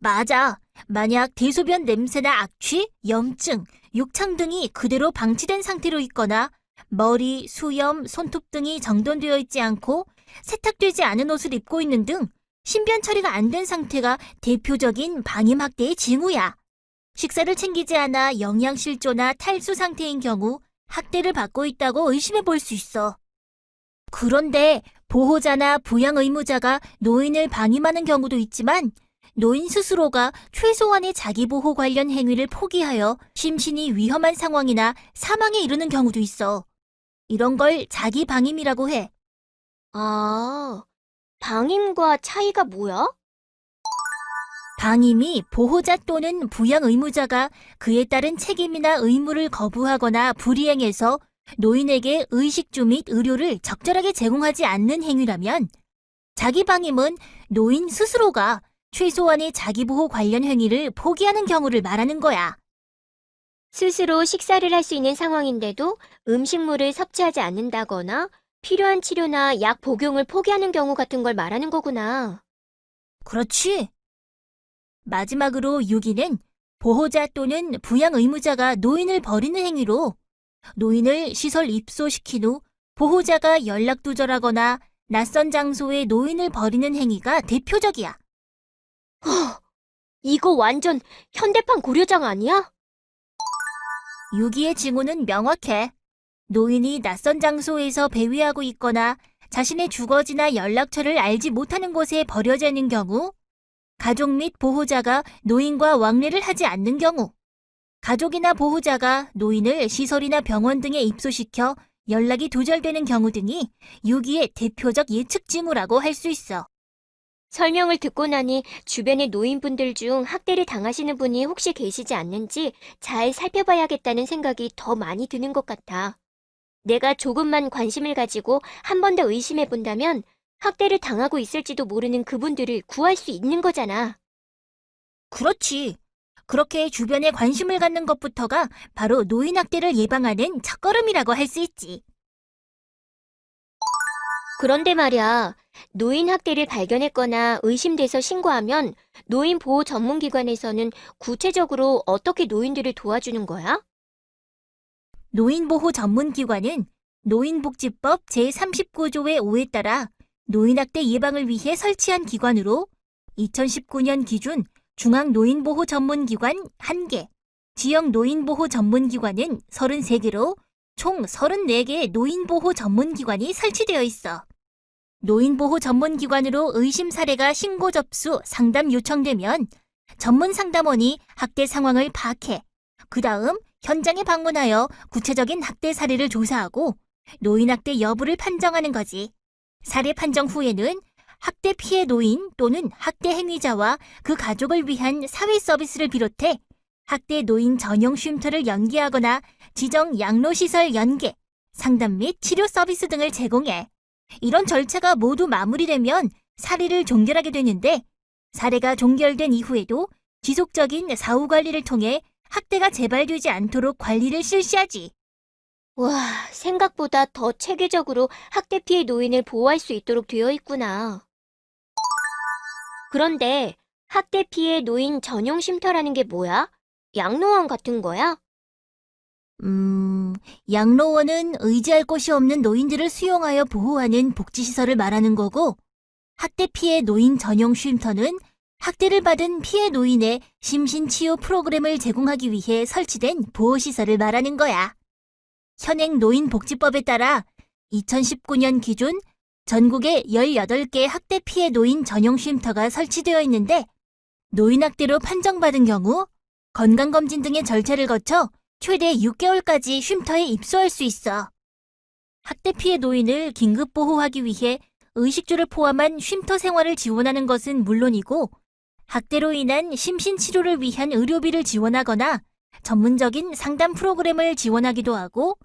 맞아. 만약 대소변 냄새나 악취, 염증, 욕창 등이 그대로 방치된 상태로 있거나 머리, 수염, 손톱 등이 정돈되어 있지 않고 세탁되지 않은 옷을 입고 있는 등 신변 처리가 안 된 상태가 대표적인 방임 학대의 징후야. 식사를 챙기지 않아 영양실조나 탈수 상태인 경우 학대를 받고 있다고 의심해 볼 수 있어. 그런데 보호자나 부양 의무자가 노인을 방임하는 경우도 있지만, 노인 스스로가 최소한의 자기보호 관련 행위를 포기하여 심신이 위험한 상황이나 사망에 이르는 경우도 있어. 이런 걸 자기 방임이라고 해. 아, 방임과 차이가 뭐야? 방임이 보호자 또는 부양 의무자가 그에 따른 책임이나 의무를 거부하거나 불이행해서 노인에게 의식주 및 의료를 적절하게 제공하지 않는 행위라면, 자기 방임은 노인 스스로가 최소한의 자기보호 관련 행위를 포기하는 경우를 말하는 거야. 스스로 식사를 할 수 있는 상황인데도 음식물을 섭취하지 않는다거나 필요한 치료나 약 복용을 포기하는 경우 같은 걸 말하는 거구나. 그렇지. 마지막으로 6위는 보호자 또는 부양 의무자가 노인을 버리는 행위로, 노인을 시설 입소시킨 후 보호자가 연락두절하거나 낯선 장소에 노인을 버리는 행위가 대표적이야. 이거 완전 현대판 고려장 아니야? 6위의 징후는 명확해. 노인이 낯선 장소에서 배회하고 있거나 자신의 주거지나 연락처를 알지 못하는 곳에 버려져 있는 경우, 가족 및 보호자가 노인과 왕래를 하지 않는 경우, 가족이나 보호자가 노인을 시설이나 병원 등에 입소시켜 연락이 두절되는 경우 등이 6위의 대표적 예측 징후라고 할 수 있어. 설명을 듣고 나니 주변의 노인분들 중 학대를 당하시는 분이 혹시 계시지 않는지 잘 살펴봐야겠다는 생각이 더 많이 드는 것 같아. 내가 조금만 관심을 가지고 한 번 더 의심해 본다면 학대를 당하고 있을지도 모르는 그분들을 구할 수 있는 거잖아. 그렇지. 그렇게 주변에 관심을 갖는 것부터가 바로 노인 학대를 예방하는 첫걸음이라고 할 수 있지. 그런데 말이야, 노인 학대를 발견했거나 의심돼서 신고하면 노인 보호 전문기관에서는 구체적으로 어떻게 노인들을 도와주는 거야? 노인보호 전문기관은 노인복지법 제39조의 5에 따라 노인학대 예방을 위해 설치한 기관으로 2019년 기준 중앙노인보호 전문기관 1개, 지역 노인보호 전문기관은 33개로 총 34개의 노인보호 전문기관이 설치되어 있어. 노인보호 전문기관으로 의심 사례가 신고 접수, 상담 요청되면 전문 상담원이 학대 상황을 파악해 그 다음 현장에 방문하여 구체적인 학대 사례를 조사하고 노인학대 여부를 판정하는 거지. 사례 판정 후에는 학대 피해 노인 또는 학대 행위자와 그 가족을 위한 사회 서비스를 비롯해 학대 노인 전용 쉼터를 연계하거나 지정 양로시설 연계, 상담 및 치료 서비스 등을 제공해. 이런 절차가 모두 마무리되면 사례를 종결하게 되는데, 사례가 종결된 이후에도 지속적인 사후 관리를 통해 학대가 재발되지 않도록 관리를 실시하지. 와, 생각보다 더 체계적으로 학대 피해 노인을 보호할 수 있도록 되어 있구나. 그런데 학대 피해 노인 전용 쉼터라는 게 뭐야? 양로원 같은 거야? 양로원은 의지할 곳이 없는 노인들을 수용하여 보호하는 복지시설을 말하는 거고, 학대 피해 노인 전용 쉼터는 학대를 받은 피해 노인의 심신치유 프로그램을 제공하기 위해 설치된 보호시설을 말하는 거야. 현행 노인복지법에 따라 2019년 기준 전국에 18개 학대 피해 노인 전용 쉼터가 설치되어 있는데, 노인학대로 판정받은 경우 건강검진 등의 절차를 거쳐 최대 6개월까지 쉼터에 입소할 수 있어. 학대 피해 노인을 긴급 보호하기 위해 의식주를 포함한 쉼터 생활을 지원하는 것은 물론이고, 학대로 인한 심신치료를 위한 의료비를 지원하거나 전문적인 상담 프로그램을 지원하기도 하고,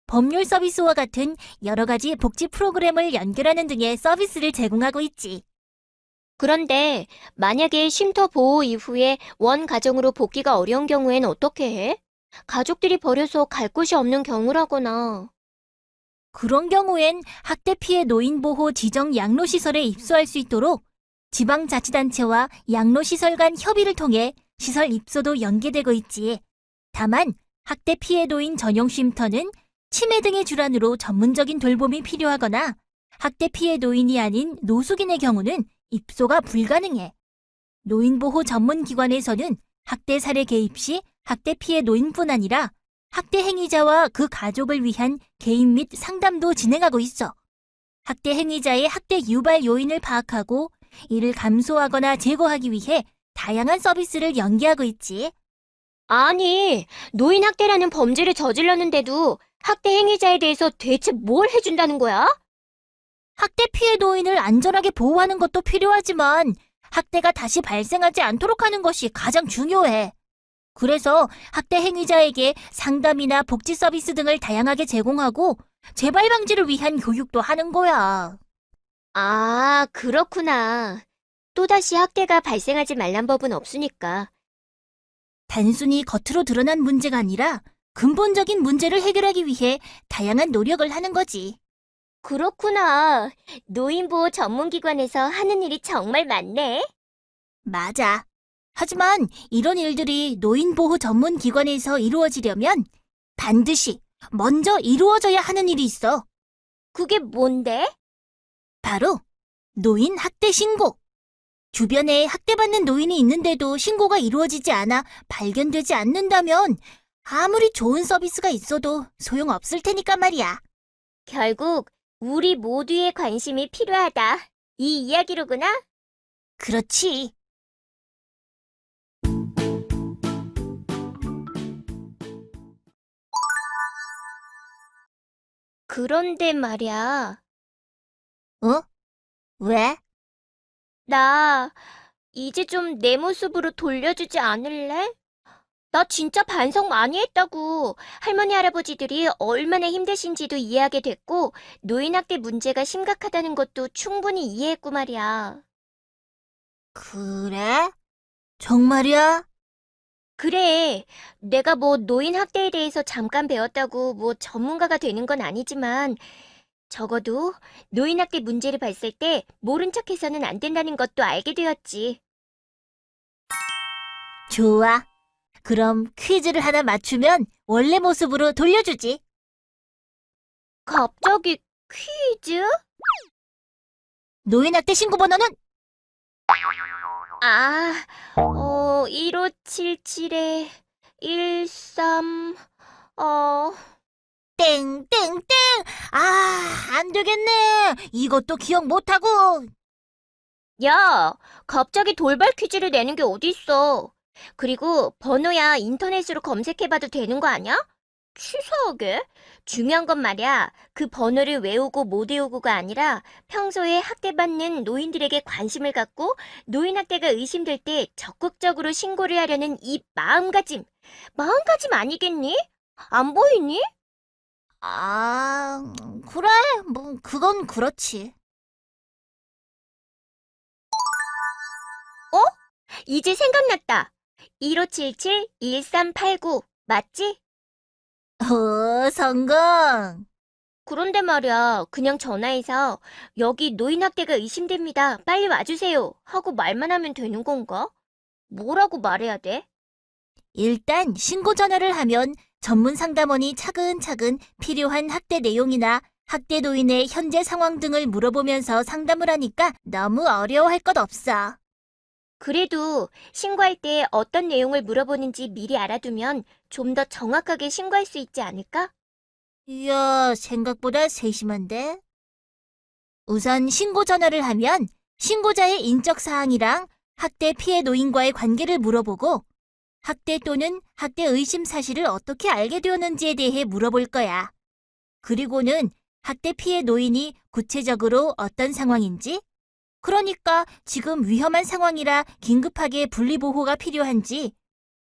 법률 서비스와 같은 여러 가지 복지 프로그램을 연결하는 등의 서비스를 제공하고 있지. 그런데 만약에 쉼터 보호 이후에 원 가정으로 복귀가 어려운 경우엔 어떻게 해? 가족들이 버려서 갈 곳이 없는 경우라거나. 그런 경우엔 학대 피해 노인 보호 지정 양로시설에 입소할 수 있도록 지방자치단체와 양로시설 간 협의를 통해 시설 입소도 연계되고 있지. 다만 학대 피해 노인 전용 쉼터는 치매 등의 질환으로 전문적인 돌봄이 필요하거나 학대 피해 노인이 아닌 노숙인의 경우는 입소가 불가능해. 노인보호 전문기관에서는 학대 사례 개입 시 학대 피해 노인뿐 아니라 학대 행위자와 그 가족을 위한 개인 및 상담도 진행하고 있어. 학대 행위자의 학대 유발 요인을 파악하고 이를 감소하거나 제거하기 위해 다양한 서비스를 연계하고 있지. 아니, 노인 학대라는 범죄를 저질렀는데도 학대 행위자에 대해서 대체 뭘 해준다는 거야? 학대 피해 노인을 안전하게 보호하는 것도 필요하지만 학대가 다시 발생하지 않도록 하는 것이 가장 중요해. 그래서 학대 행위자에게 상담이나 복지 서비스 등을 다양하게 제공하고 재발 방지를 위한 교육도 하는 거야. 아, 그렇구나. 또다시 학대가 발생하지 말란 법은 없으니까. 단순히 겉으로 드러난 문제가 아니라 근본적인 문제를 해결하기 위해 다양한 노력을 하는 거지. 그렇구나. 노인보호 전문기관에서 하는 일이 정말 많네. 맞아. 하지만 이런 일들이 노인보호 전문기관에서 이루어지려면 반드시 먼저 이루어져야 하는 일이 있어. 그게 뭔데? 바로 노인 학대 신고. 주변에 학대받는 노인이 있는데도 신고가 이루어지지 않아 발견되지 않는다면 아무리 좋은 서비스가 있어도 소용없을 테니까 말이야. 결국 우리 모두의 관심이 필요하다. 이 이야기로구나. 그렇지. 그런데 말이야. 어? 왜? 나 이제 좀 내 모습으로 돌려주지 않을래? 나 진짜 반성 많이 했다고. 할머니, 할아버지들이 얼마나 힘드신지도 이해하게 됐고, 노인학대 문제가 심각하다는 것도 충분히 이해했고 말이야. 그래? 정말이야? 그래, 내가 뭐 노인학대에 대해서 잠깐 배웠다고 뭐 전문가가 되는 건 아니지만, 적어도 노인학대 문제를 봤을 때 모른 척해서는 안 된다는 것도 알게 되었지. 좋아. 그럼 퀴즈를 하나 맞추면 원래 모습으로 돌려주지. 갑자기 퀴즈? 노인학대 신고 번호는? 1577에 13, 땡땡땡! 안 되겠네. 이것도 기억 못하고. 야, 갑자기 돌발 퀴즈를 내는 게 어딨어. 그리고 번호야 인터넷으로 검색해봐도 되는 거 아니야? 치사하게. 중요한 건 말이야. 그 번호를 외우고 못 외우고가 아니라 평소에 학대받는 노인들에게 관심을 갖고 노인학대가 의심될 때 적극적으로 신고를 하려는 이 마음가짐. 마음가짐 아니겠니? 안 보이니? 그래. 뭐, 그건 그렇지. 이제 생각났다. 1577-1389 맞지? 성공. 그런데 말이야, 그냥 전화해서 여기 노인학대가 의심됩니다. 빨리 와주세요. 하고 말만 하면 되는 건가? 뭐라고 말해야 돼? 일단 신고 전화를 하면 전문 상담원이 차근차근 필요한 학대 내용이나 학대 노인의 현재 상황 등을 물어보면서 상담을 하니까 너무 어려워할 것 없어. 그래도 신고할 때 어떤 내용을 물어보는지 미리 알아두면 좀 더 정확하게 신고할 수 있지 않을까? 이야, 생각보다 세심한데? 우선 신고 전화를 하면 신고자의 인적 사항이랑 학대 피해 노인과의 관계를 물어보고 학대 또는 학대 의심 사실을 어떻게 알게 되었는지에 대해 물어볼 거야. 그리고는 학대 피해 노인이 구체적으로 어떤 상황인지, 그러니까 지금 위험한 상황이라 긴급하게 분리보호가 필요한지,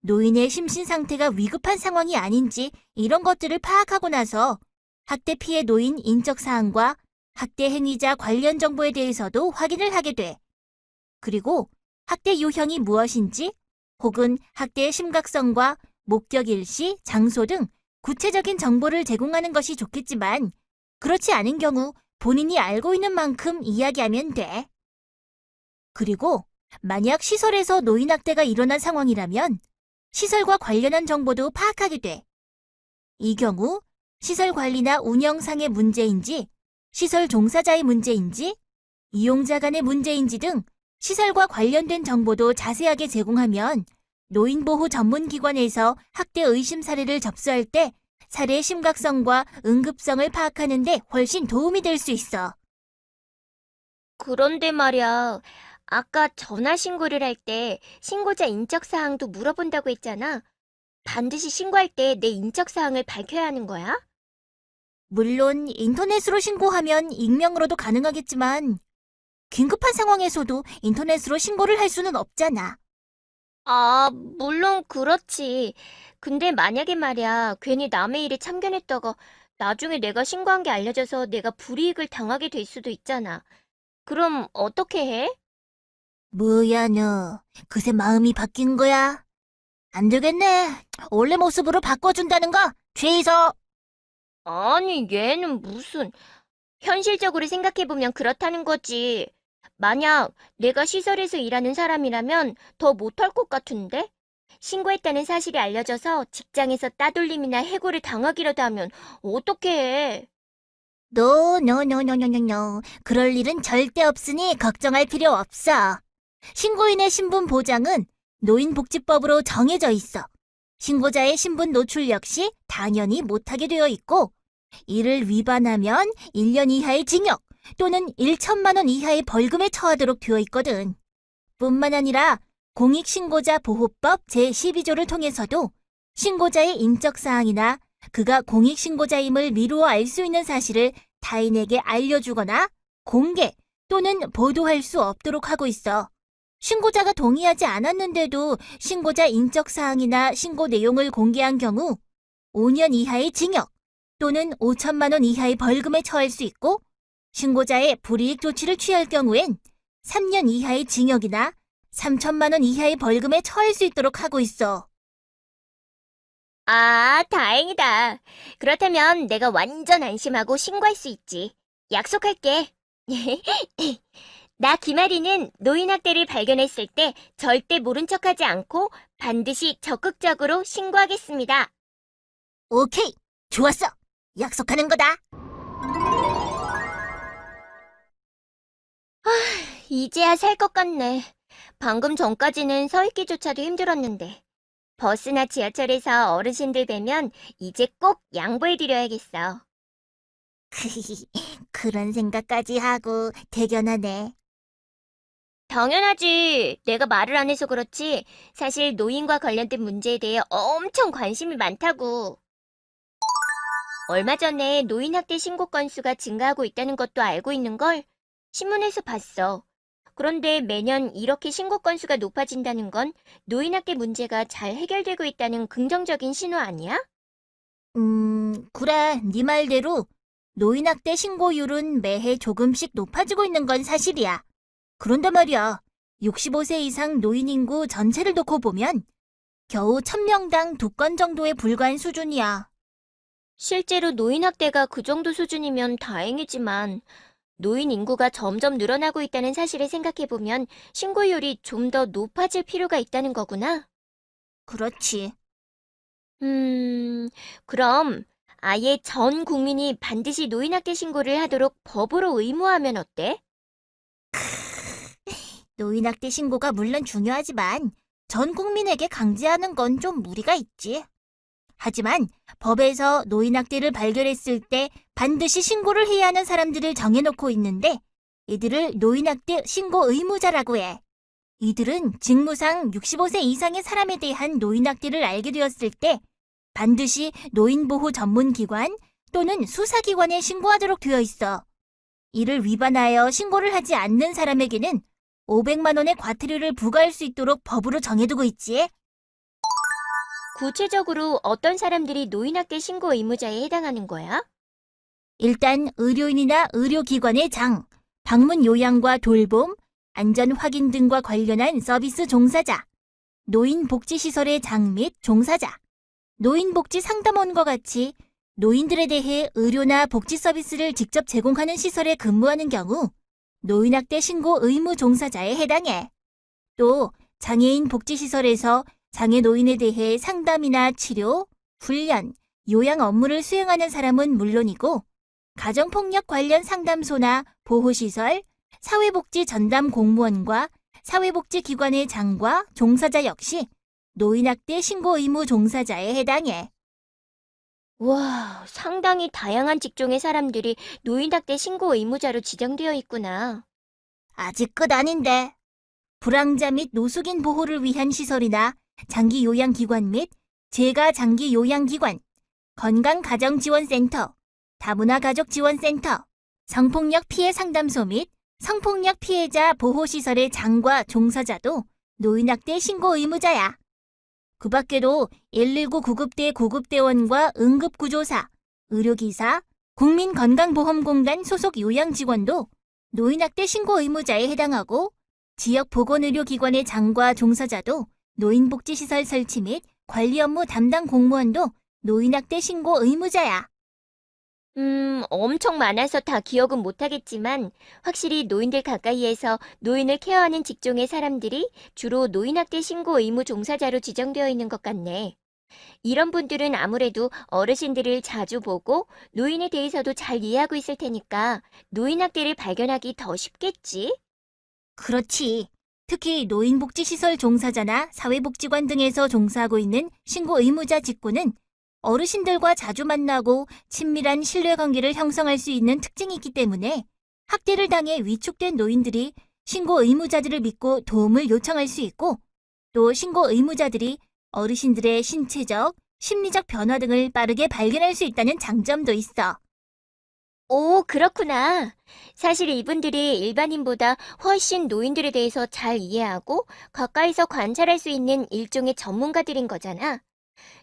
노인의 심신 상태가 위급한 상황이 아닌지 이런 것들을 파악하고 나서 학대 피해 노인 인적 사항과 학대 행위자 관련 정보에 대해서도 확인을 하게 돼. 그리고 학대 유형이 무엇인지 혹은 학대의 심각성과 목격 일시, 장소 등 구체적인 정보를 제공하는 것이 좋겠지만 그렇지 않은 경우 본인이 알고 있는 만큼 이야기하면 돼. 그리고 만약 시설에서 노인 학대가 일어난 상황이라면 시설과 관련한 정보도 파악하게 돼. 이 경우 시설 관리나 운영상의 문제인지, 시설 종사자의 문제인지, 이용자 간의 문제인지 등 시설과 관련된 정보도 자세하게 제공하면 노인보호 전문기관에서 학대 의심 사례를 접수할 때 사례의 심각성과 응급성을 파악하는 데 훨씬 도움이 될 수 있어. 그런데 말이야, 아까 전화 신고를 할 때 신고자 인적 사항도 물어본다고 했잖아. 반드시 신고할 때 내 인적 사항을 밝혀야 하는 거야? 물론 인터넷으로 신고하면 익명으로도 가능하겠지만 긴급한 상황에서도 인터넷으로 신고를 할 수는 없잖아. 아, 물론 그렇지. 근데 만약에 말이야, 괜히 남의 일에 참견했다가 나중에 내가 신고한 게 알려져서 내가 불이익을 당하게 될 수도 있잖아. 그럼 어떻게 해? 뭐야 너, 그새 마음이 바뀐 거야? 안 되겠네. 원래 모습으로 바꿔준다는 거 취소. 아니, 얘는 무슨, 현실적으로 생각해보면 그렇다는 거지. 만약 내가 시설에서 일하는 사람이라면 더 못할 것 같은데? 신고했다는 사실이 알려져서 직장에서 따돌림이나 해고를 당하기라도 하면 어떻게 해? 노. 그럴 일은 절대 없으니 걱정할 필요 없어. 신고인의 신분 보장은 노인복지법으로 정해져 있어. 신고자의 신분 노출 역시 당연히 못하게 되어 있고, 이를 위반하면 1년 이하의 징역 또는 1천만 원 이하의 벌금에 처하도록 되어 있거든. 뿐만 아니라 공익신고자 보호법 제12조를 통해서도 신고자의 인적사항이나 그가 공익신고자임을 미루어 알 수 있는 사실을 타인에게 알려주거나 공개 또는 보도할 수 없도록 하고 있어. 신고자가 동의하지 않았는데도 신고자 인적사항이나 신고 내용을 공개한 경우 5년 이하의 징역 또는 5천만 원 이하의 벌금에 처할 수 있고, 신고자의 불이익 조치를 취할 경우엔 3년 이하의 징역이나 3천만 원 이하의 벌금에 처할 수 있도록 하고 있어. 아, 다행이다. 그렇다면 내가 완전 안심하고 신고할 수 있지. 약속할게. 나 김아리는 노인 학대를 발견했을 때 절대 모른 척하지 않고 반드시 적극적으로 신고하겠습니다. 오케이, 좋았어. 약속하는 거다. 이제야 살 것 같네. 방금 전까지는 서 있기조차도 힘들었는데. 버스나 지하철에서 어르신들 뵈면 이제 꼭 양보해드려야겠어. 그런 생각까지 하고 대견하네. 당연하지. 내가 말을 안 해서 그렇지. 사실 노인과 관련된 문제에 대해 엄청 관심이 많다고. 얼마 전에 노인 학대 신고 건수가 증가하고 있다는 것도 알고 있는 걸 신문에서 봤어. 그런데 매년 이렇게 신고 건수가 높아진다는 건 노인 학대 문제가 잘 해결되고 있다는 긍정적인 신호 아니야? 그래, 네 말대로 노인학대 신고율은 매해 조금씩 높아지고 있는 건 사실이야. 그런데 말이야, 65세 이상 노인 인구 전체를 놓고 보면 겨우 1000명당 2건 정도에 불과한 수준이야. 실제로 노인 학대가 그 정도 수준이면 다행이지만 노인 인구가 점점 늘어나고 있다는 사실을 생각해보면 신고율이 좀 더 높아질 필요가 있다는 거구나. 그렇지. 그럼 아예 전 국민이 반드시 노인학대 신고를 하도록 법으로 의무화하면 어때? 노인학대 신고가 물론 중요하지만 전 국민에게 강제하는 건 좀 무리가 있지. 하지만 법에서 노인학대를 발견했을 때 반드시 신고를 해야 하는 사람들을 정해놓고 있는데 이들을 노인학대 신고 의무자라고 해. 이들은 직무상 65세 이상의 사람에 대한 노인학대를 알게 되었을 때 반드시 노인보호 전문기관 또는 수사기관에 신고하도록 되어 있어. 이를 위반하여 신고를 하지 않는 사람에게는 500만 원의 과태료를 부과할 수 있도록 법으로 정해두고 있지. 구체적으로 어떤 사람들이 노인학대 신고 의무자에 해당하는 거야? 일단 의료인이나 의료기관의 장, 방문 요양과 돌봄, 안전 확인 등과 관련한 서비스 종사자, 노인복지시설의 장 및 종사자, 노인복지 상담원과 같이 노인들에 대해 의료나 복지 서비스를 직접 제공하는 시설에 근무하는 경우 노인학대 신고 의무 종사자에 해당해. 또 장애인 복지시설에서 장애 노인에 대해 상담이나 치료, 훈련, 요양 업무를 수행하는 사람은 물론이고 가정폭력 관련 상담소나 보호시설, 사회복지 전담 공무원과 사회복지기관의 장과 종사자 역시 노인학대 신고 의무 종사자에 해당해. 와, 상당히 다양한 직종의 사람들이 노인학대 신고 의무자로 지정되어 있구나. 아직 끝 아닌데. 불황자 및 노숙인 보호를 위한 시설이나 장기 요양기관 및 재가 장기 요양기관, 건강가정지원센터, 다문화가족지원센터, 성폭력 피해 상담소 및 성폭력 피해자 보호시설의 장과 종사자도 노인학대 신고 의무자야. 그 밖에도 119 구급대 구급대원과 응급구조사, 의료기사, 국민건강보험공단 소속 요양직원도 노인학대 신고 의무자에 해당하고 지역 보건의료기관의 장과 종사자도 노인복지시설 설치 및 관리 업무 담당 공무원도 노인학대 신고 의무자야. 엄청 많아서 다 기억은 못하겠지만 확실히 노인들 가까이에서 노인을 케어하는 직종의 사람들이 주로 노인학대 신고 의무 종사자로 지정되어 있는 것 같네. 이런 분들은 아무래도 어르신들을 자주 보고 노인에 대해서도 잘 이해하고 있을 테니까 노인학대를 발견하기 더 쉽겠지? 그렇지. 특히 노인복지시설 종사자나 사회복지관 등에서 종사하고 있는 신고 의무자 직군은 어르신들과 자주 만나고 친밀한 신뢰관계를 형성할 수 있는 특징이 있기 때문에 학대를 당해 위축된 노인들이 신고 의무자들을 믿고 도움을 요청할 수 있고 또 신고 의무자들이 어르신들의 신체적, 심리적 변화 등을 빠르게 발견할 수 있다는 장점도 있어. 오, 그렇구나. 사실 이분들이 일반인보다 훨씬 노인들에 대해서 잘 이해하고 가까이서 관찰할 수 있는 일종의 전문가들인 거잖아.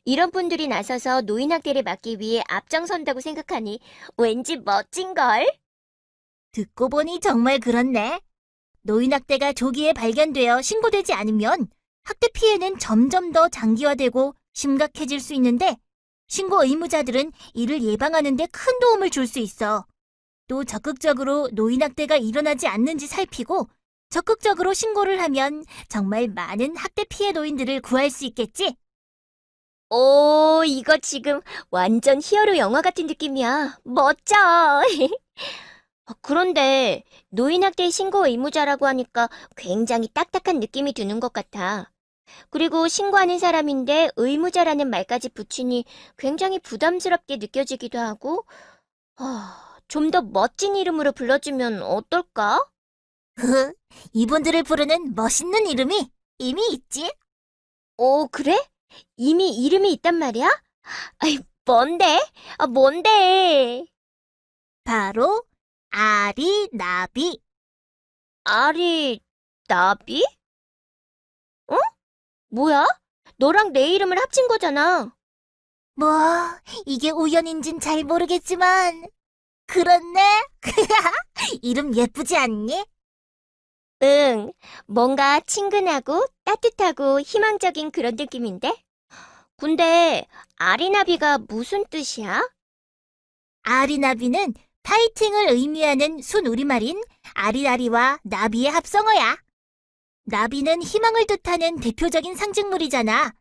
이런 분들이 나서서 노인학대를 막기 위해 앞장선다고 생각하니 왠지 멋진걸? 듣고 보니 정말 그렇네. 노인학대가 조기에 발견되어 신고되지 않으면 학대 피해는 점점 더 장기화되고 심각해질 수 있는데 신고 의무자들은 이를 예방하는 데 큰 도움을 줄 수 있어. 또 적극적으로 노인학대가 일어나지 않는지 살피고 적극적으로 신고를 하면 정말 많은 학대 피해 노인들을 구할 수 있겠지? 오, 이거 지금 완전 히어로 영화 같은 느낌이야. 멋져. 그런데 노인학대 신고 의무자라고 하니까 굉장히 딱딱한 느낌이 드는 것 같아. 그리고 신고하는 사람인데 의무자라는 말까지 붙이니 굉장히 부담스럽게 느껴지기도 하고, 좀 더 멋진 이름으로 불러주면 어떨까? 이분들을 부르는 멋있는 이름이 이미 있지? 오, 그래? 이미 이름이 있단 말이야? 아이, 뭔데? 뭔데? 바로 아리나비. 아리, 나비? 어? 뭐야? 너랑 내 이름을 합친 거잖아. 뭐, 이게 우연인진 잘 모르겠지만 그렇네. 이름 예쁘지 않니? 응, 뭔가 친근하고 따뜻하고 희망적인 그런 느낌인데? 근데 아리나비가 무슨 뜻이야? 아리나비는 파이팅을 의미하는 순우리말인 아리아리와 나비의 합성어야. 나비는 희망을 뜻하는 대표적인 상징물이잖아.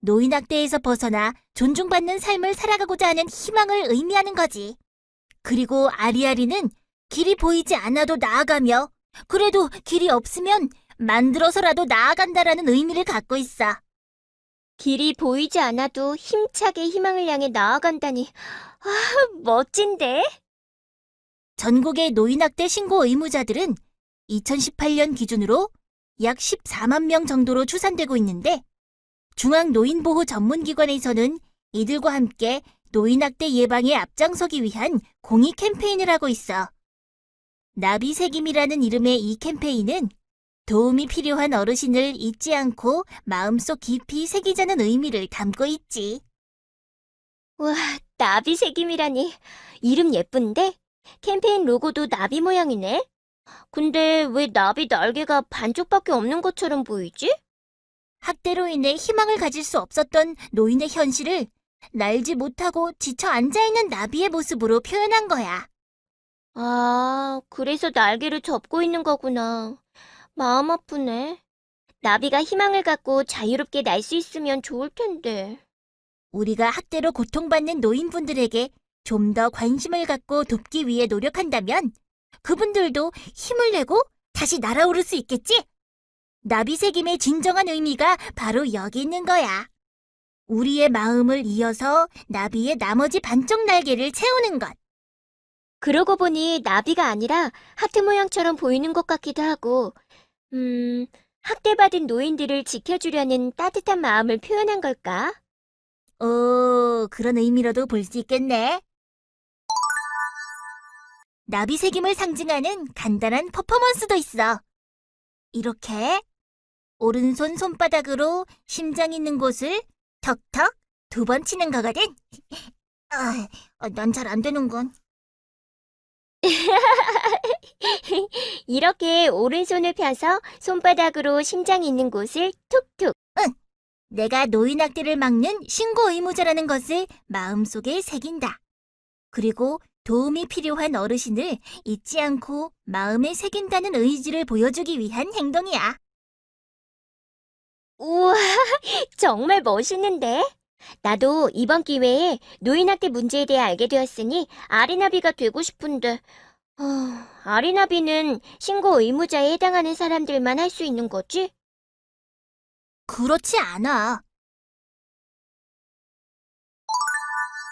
노인학대에서 벗어나 존중받는 삶을 살아가고자 하는 희망을 의미하는 거지. 그리고 아리아리는 길이 보이지 않아도 나아가며 그래도 길이 없으면 만들어서라도 나아간다라는 의미를 갖고 있어. 길이 보이지 않아도 힘차게 희망을 향해 나아간다니. 멋진데? 전국의 노인학대 신고 의무자들은 2018년 기준으로 약 14만 명 정도로 추산되고 있는데 중앙노인보호 전문기관에서는 이들과 함께 노인학대 예방에 앞장서기 위한 공익 캠페인을 하고 있어. 나비새김이라는 이름의 이 캠페인은 도움이 필요한 어르신을 잊지 않고 마음속 깊이 새기자는 의미를 담고 있지. 와, 나비새김이라니. 이름 예쁜데? 캠페인 로고도 나비 모양이네. 근데 왜 나비 날개가 반쪽밖에 없는 것처럼 보이지? 학대로 인해 희망을 가질 수 없었던 노인의 현실을 날지 못하고 지쳐 앉아있는 나비의 모습으로 표현한 거야. 아, 그래서 날개를 접고 있는 거구나. 마음 아프네. 나비가 희망을 갖고 자유롭게 날 수 있으면 좋을 텐데. 우리가 학대로 고통받는 노인분들에게 좀 더 관심을 갖고 돕기 위해 노력한다면 그분들도 힘을 내고 다시 날아오를 수 있겠지? 나비새김의 진정한 의미가 바로 여기 있는 거야. 우리의 마음을 이어서 나비의 나머지 반쪽 날개를 채우는 것. 그러고 보니 나비가 아니라 하트 모양처럼 보이는 것 같기도 하고, 학대받은 노인들을 지켜주려는 따뜻한 마음을 표현한 걸까? 그런 의미로도 볼 수 있겠네. 나비새김을 상징하는 간단한 퍼포먼스도 있어. 이렇게 오른손 손바닥으로 심장 있는 곳을 턱턱 2번 치는 거거든. 난 잘 안 되는군. 이렇게 오른손을 펴서 손바닥으로 심장이 있는 곳을 툭툭. 내가 노인학대를 막는 신고 의무자라는 것을 마음속에 새긴다. 그리고 도움이 필요한 어르신을 잊지 않고 마음에 새긴다는 의지를 보여주기 위한 행동이야. 우와, 정말 멋있는데? 나도 이번 기회에 노인학대 문제에 대해 알게 되었으니 아리나비가 되고 싶은데, 아리나비는 신고 의무자에 해당하는 사람들만 할 수 있는 거지? 그렇지 않아.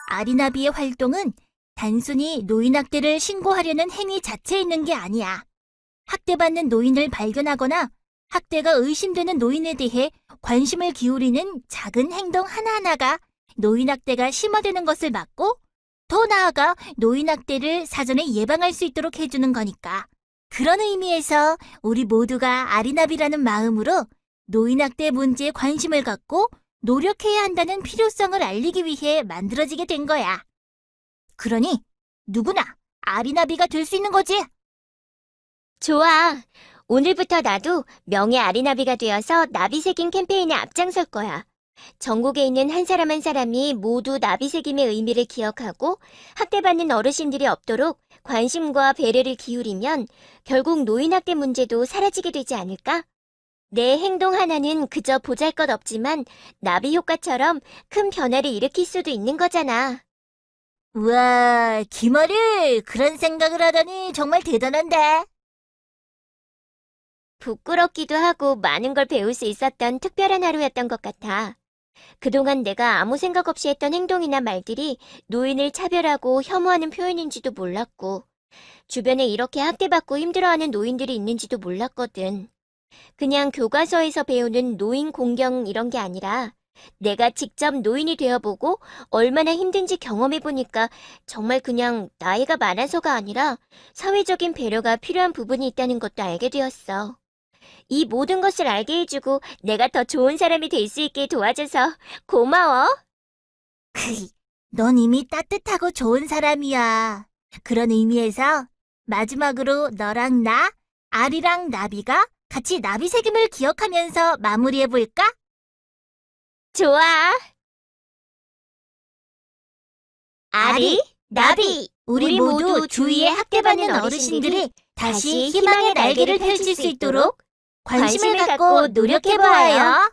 아리나비의 활동은 단순히 노인학대를 신고하려는 행위 자체에 있는 게 아니야. 학대받는 노인을 발견하거나 학대가 의심되는 노인에 대해 관심을 기울이는 작은 행동 하나하나가 노인학대가 심화되는 것을 막고 더 나아가 노인학대를 사전에 예방할 수 있도록 해주는 거니까. 그런 의미에서 우리 모두가 아리나비라는 마음으로 노인학대 문제에 관심을 갖고 노력해야 한다는 필요성을 알리기 위해 만들어지게 된 거야. 그러니 누구나 아리나비가 될 수 있는 거지. 좋아. 오늘부터 나도 명예 아리나비가 되어서 나비새김 캠페인에 앞장설 거야. 전국에 있는 한 사람 한 사람이 모두 나비새김의 의미를 기억하고 학대받는 어르신들이 없도록 관심과 배려를 기울이면 결국 노인학대 문제도 사라지게 되지 않을까? 내 행동 하나는 그저 보잘것없지만 나비 효과처럼 큰 변화를 일으킬 수도 있는 거잖아. 우와, 김어리 그런 생각을 하다니 정말 대단한데. 부끄럽기도 하고 많은 걸 배울 수 있었던 특별한 하루였던 것 같아. 그동안 내가 아무 생각 없이 했던 행동이나 말들이 노인을 차별하고 혐오하는 표현인지도 몰랐고, 주변에 이렇게 학대받고 힘들어하는 노인들이 있는지도 몰랐거든. 그냥 교과서에서 배우는 노인 공경 이런 게 아니라 내가 직접 노인이 되어보고 얼마나 힘든지 경험해보니까 정말 그냥 나이가 많아서가 아니라 사회적인 배려가 필요한 부분이 있다는 것도 알게 되었어. 이 모든 것을 알게 해주고 내가 더 좋은 사람이 될 수 있게 도와줘서 고마워. 넌 이미 따뜻하고 좋은 사람이야. 그런 의미에서 마지막으로 너랑 나, 아리랑 나비가 같이 나비새김을 기억하면서 마무리해볼까? 좋아. 아리, 나비, 우리 모두 주위에 학대받는 어르신들이 다시 희망의 날개를 펼칠 수 있도록 관심을 갖고 노력해보아요.